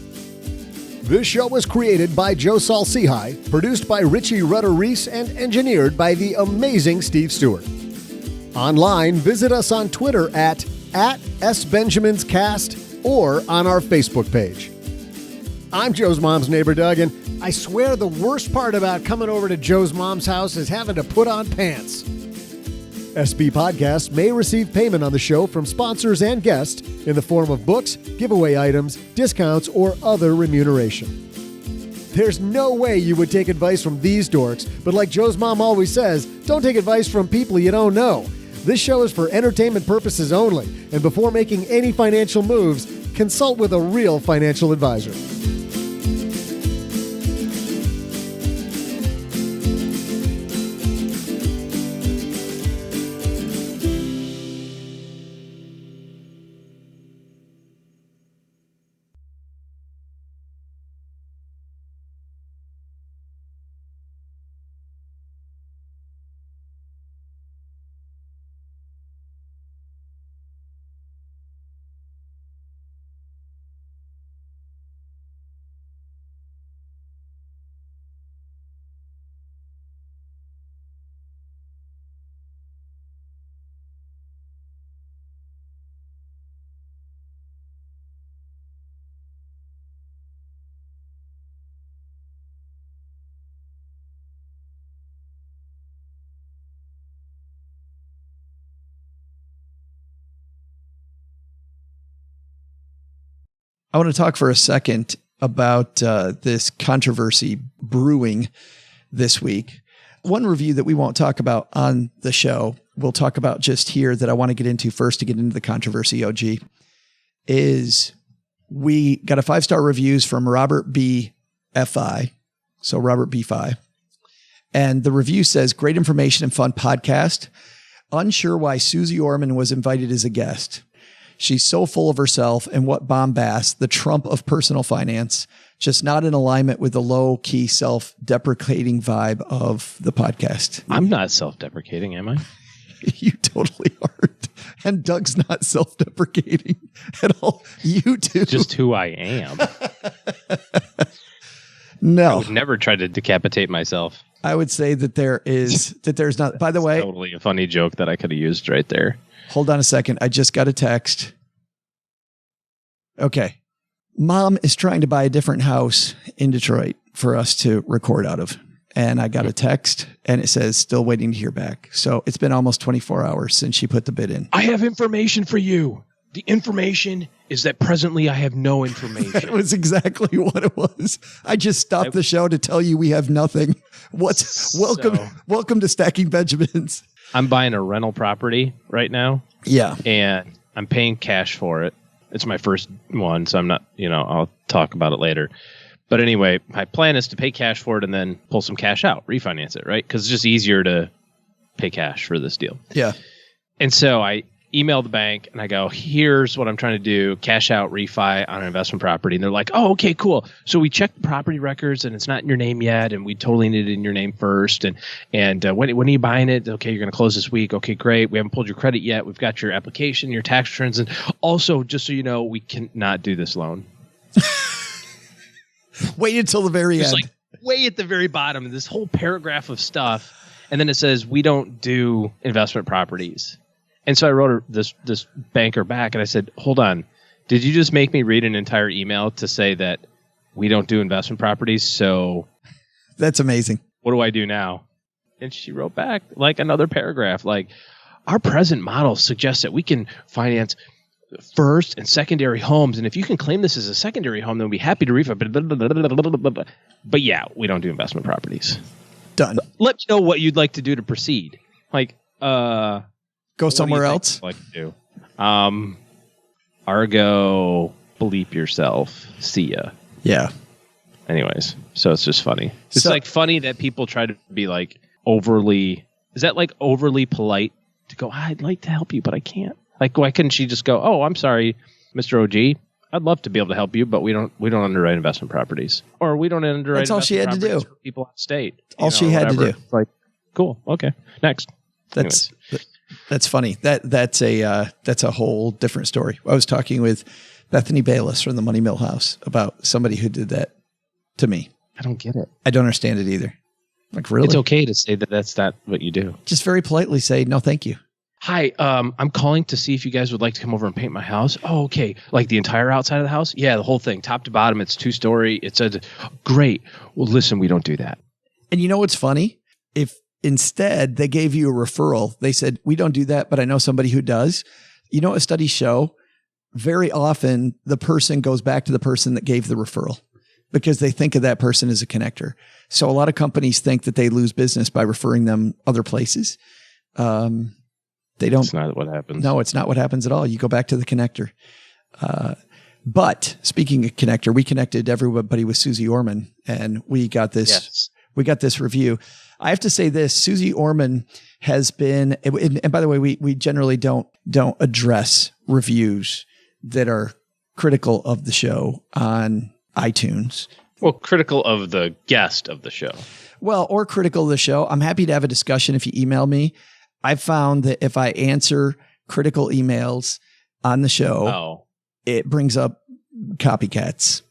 Speaker 2: This show was created by Joe Saul-Sehy, produced by Richie Rutter-Reese, and engineered by the amazing Steve Stewart. Online, visit us on Twitter at @SBenjaminsCast or on our Facebook page. I'm Joe's mom's neighbor, Doug, and I swear the worst part about coming over to Joe's mom's house is having to put on pants. SB Podcasts may receive payment on the show from sponsors and guests in the form of books, giveaway items, discounts, or other remuneration. There's no way you would take advice from these dorks, but like Joe's mom always says, don't take advice from people you don't know. This show is for entertainment purposes only, and before making any financial moves, consult with a real financial advisor.
Speaker 3: I want to talk for a second about this controversy brewing this week. One review that we won't talk about on the show, we'll talk about just here that I want to get into first to get into the controversy, OG, is we got a 5-star reviews from Robert B. F.I. So Robert B. Fi. And the review says, great information and fun podcast. Unsure why Susie Orman was invited as a guest. She's so full of herself and what bombast, the Trump of personal finance, just not in alignment with the low-key self-deprecating vibe of the podcast.
Speaker 4: I'm not self-deprecating, am I?
Speaker 3: You totally aren't. And Doug's not self-deprecating at all. You too.
Speaker 4: Just who I am.
Speaker 3: No.
Speaker 4: I would never try to decapitate myself.
Speaker 3: I would say that there's not. By the way,
Speaker 4: totally a funny joke that I could have used right there.
Speaker 3: Hold on a second. I just got a text. Okay. Mom is trying to buy a different house in Detroit for us to record out of. And I got a text and it says, still waiting to hear back. So it's been almost 24 hours since she put the bid in.
Speaker 4: I have information for you. The information is that presently I have no information.
Speaker 3: That was exactly what it was. I just stopped the show to tell you we have nothing. Welcome to Stacking Benjamins.
Speaker 4: I'm buying a rental property right now.
Speaker 3: Yeah.
Speaker 4: And I'm paying cash for it. It's my first one, so I'm not, I'll talk about it later. But anyway, my plan is to pay cash for it and then pull some cash out, refinance it, right? Because it's just easier to pay cash for this deal.
Speaker 3: Yeah.
Speaker 4: And so I email the bank and I go, here's what I'm trying to do, cash out, refi on an investment property. And they're like, oh, okay, cool. So we checked the property records and it's not in your name yet. And we totally need it in your name first. And when are you buying it? Okay, you're going to close this week. Okay, great. We haven't pulled your credit yet. We've got your application, your tax returns. And also, just so you know, we cannot do this loan.
Speaker 3: Wait until the very end.
Speaker 4: Like way at the very bottom of this whole paragraph of stuff. And then it says, we don't do investment properties. And so I wrote this banker back and I said, hold on, did you just make me read an entire email to say that we don't do investment properties? So
Speaker 3: that's amazing.
Speaker 4: What do I do now? And she wrote back like another paragraph, like our present model suggests that we can finance first and secondary homes. And if you can claim this as a secondary home, then we'll be happy to refund. But yeah, we don't do investment properties.
Speaker 3: Done.
Speaker 4: Let me know what you'd like to do to proceed. Like,
Speaker 3: go somewhere else.
Speaker 4: Like to do. Argo, bleep yourself. See ya.
Speaker 3: Yeah.
Speaker 4: Anyways, so it's just funny. It's like funny that people try to be like overly. Is that like overly polite to go? I'd like to help you, but I can't. Like, why couldn't she just go? Oh, I'm sorry, Mr. OG. I'd love to be able to help you, but we don't underwrite investment properties, or we don't underwrite.
Speaker 3: That's all she had to do.
Speaker 4: For people out of state.
Speaker 3: All she had to do.
Speaker 4: It's like, cool. Okay. Next.
Speaker 3: That's funny. That's a whole different story. I was talking with Bethany Bayless from the Money Mill House about somebody who did that to me.
Speaker 4: I don't get it.
Speaker 3: I don't understand it either. Like, really?
Speaker 4: It's okay to say that that's not what you do.
Speaker 3: Just very politely say, no, thank you.
Speaker 4: Hi, I'm calling to see if you guys would like to come over and paint my house. Oh, okay. Like the entire outside of the house? Yeah, the whole thing, top to bottom. It's 2-story. It's great. Well, listen, we don't do that.
Speaker 3: And you know what's funny? If instead they gave you a referral, they said, we don't do that, but I know somebody who does. You know what studies show? Very often the person goes back to the person that gave the referral because they think of that person as a connector. So a lot of companies think that they lose business by referring them other places. They don't.
Speaker 4: That's not what happens.
Speaker 3: No, it's not what happens at all. You go back to the connector. But speaking of connector, we connected everybody with Susie Orman, and we got this.
Speaker 4: Yes.
Speaker 3: We got this review. I have to say this: Susie Orman has been, and by the way, we generally don't address reviews that are critical of the show on iTunes.
Speaker 4: Well, critical of the guest of the show.
Speaker 3: Well, or critical of the show. I'm happy to have a discussion if you email me. I've found that if I answer critical emails on the show, it brings up copycats.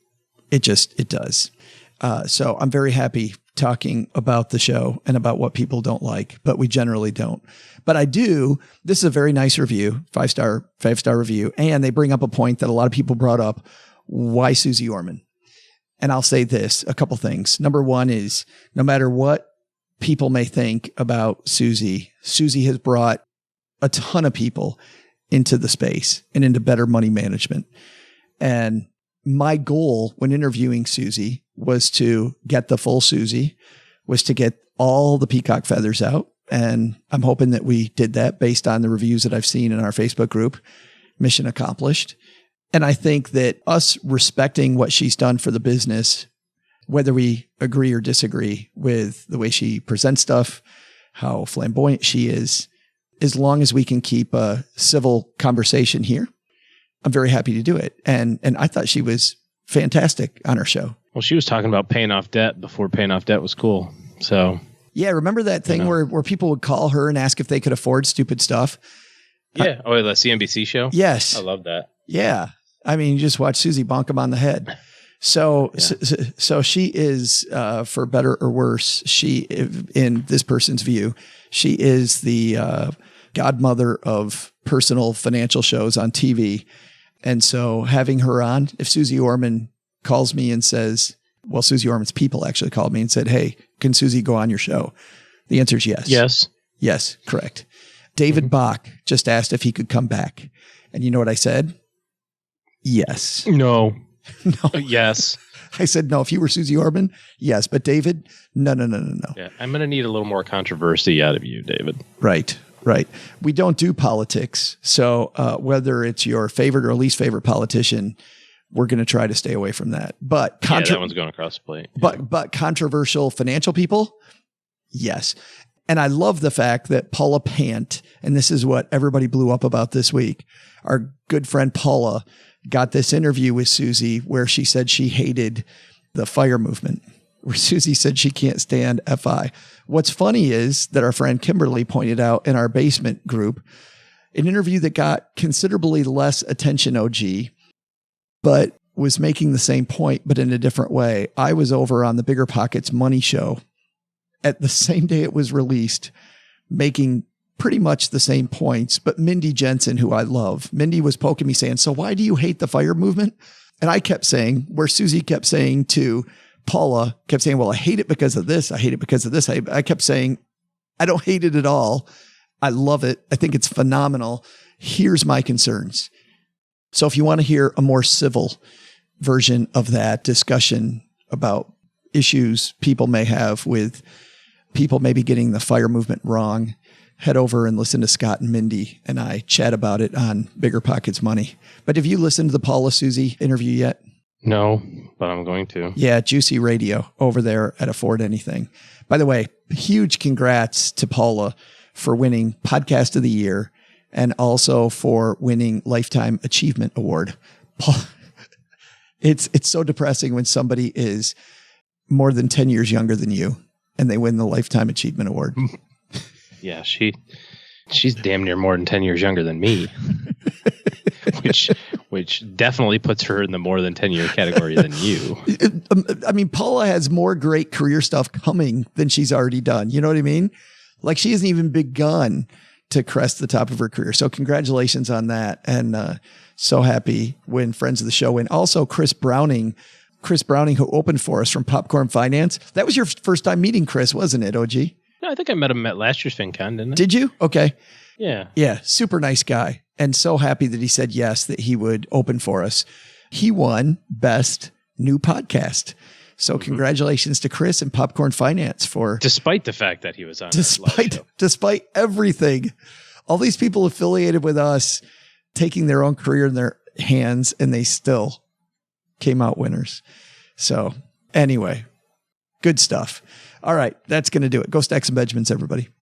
Speaker 3: It does. So I'm very happy talking about the show and about what people don't like, but we generally don't. But I do. This is a very nice review, 5-star review. And they bring up a point that a lot of people brought up. Why Susie Orman? And I'll say this, a couple things. Number one is no matter what people may think about Susie has brought a ton of people into the space and into better money management. And my goal when interviewing Susie was to get the full Susie, was to get all the peacock feathers out. And I'm hoping that we did that based on the reviews that I've seen in our Facebook group. Mission accomplished. And I think that us respecting what she's done for the business, whether we agree or disagree with the way she presents stuff, how flamboyant she is, as long as we can keep a civil conversation here, I'm very happy to do it. And I thought she was fantastic on her show.
Speaker 4: Well, she was talking about paying off debt before paying off debt was cool. So
Speaker 3: yeah, remember that thing where people would call her and ask if they could afford stupid stuff?
Speaker 4: Yeah. Oh, the CNBC show?
Speaker 3: Yes.
Speaker 4: I love that.
Speaker 3: Yeah. I mean, you just watch Susie bonk him on the head. So she is, for better or worse, she, in this person's view, she is the godmother of personal financial shows on TV. And so having her on, if Susie Orman calls me and says, well, Susie Orman's people actually called me and said, hey, can Susie go on your show? The answer is yes.
Speaker 4: Yes.
Speaker 3: Yes, correct. David Bach just asked if he could come back. And you know what I said? Yes.
Speaker 4: No.
Speaker 3: No.
Speaker 4: Yes.
Speaker 3: I said, no, if you were Susie Orman, yes. But David, no.
Speaker 4: Yeah, I'm going to need a little more controversy out of you, David.
Speaker 3: Right. We don't do politics. So whether it's your favorite or least favorite politician, we're going to try to stay away from that. But
Speaker 4: that one's going across the plate.
Speaker 3: But controversial financial people, yes. And I love the fact that Paula Pant, and this is what everybody blew up about this week, our good friend Paula got this interview with Susie where she said she hated the FIRE movement, where Susie said she can't stand FI. What's funny is that our friend Kimberly pointed out in our basement group, an interview that got considerably less attention, OG, but was making the same point, but in a different way. I was over on the Bigger Pockets Money Show at the same day it was released, making pretty much the same points, but Mindy Jensen, who I love, Mindy was poking me saying, so why do you hate the FIRE movement? And I kept saying, where Susie kept saying to Paula, kept saying, well, I hate it because of this. I hate it because of this. I kept saying, I don't hate it at all. I love it. I think it's phenomenal. Here's my concerns. So if you want to hear a more civil version of that discussion about issues people may have with people maybe getting the FIRE movement wrong, head over and listen to Scott and Mindy and I chat about it on Bigger Pockets Money. But have you listened to the Paula Susie interview yet?
Speaker 4: No, but I'm going to.
Speaker 3: Yeah, Juicy Radio over there at Afford Anything. By the way, huge congrats to Paula for winning Podcast of the Year and also for winning Lifetime Achievement Award. It's so depressing when somebody is more than 10 years younger than you and they win the Lifetime Achievement Award.
Speaker 4: Yeah, she's damn near more than 10 years younger than me, which definitely puts her in the more than 10-year category than you.
Speaker 3: I mean, Paula has more great career stuff coming than she's already done. You know what I mean? Like she hasn't even begun to crest the top of her career. So congratulations on that. And so happy when friends of the show win. Also, Chris Browning, who opened for us from Popcorn Finance. That was your first time meeting Chris, wasn't it, OG?
Speaker 4: No, I think I met him at last year's FinCon, didn't I?
Speaker 3: Did you? Okay.
Speaker 4: Yeah.
Speaker 3: Yeah. Super nice guy. And so happy that he said yes, that he would open for us. He won Best New Podcast. So congratulations to Chris and Popcorn Finance for...
Speaker 4: Despite the fact that he was on
Speaker 3: Despite everything. All these people affiliated with us taking their own career in their hands, and they still came out winners. So anyway, good stuff. All right, that's going to do it. Go Stacks and Benjamins, everybody.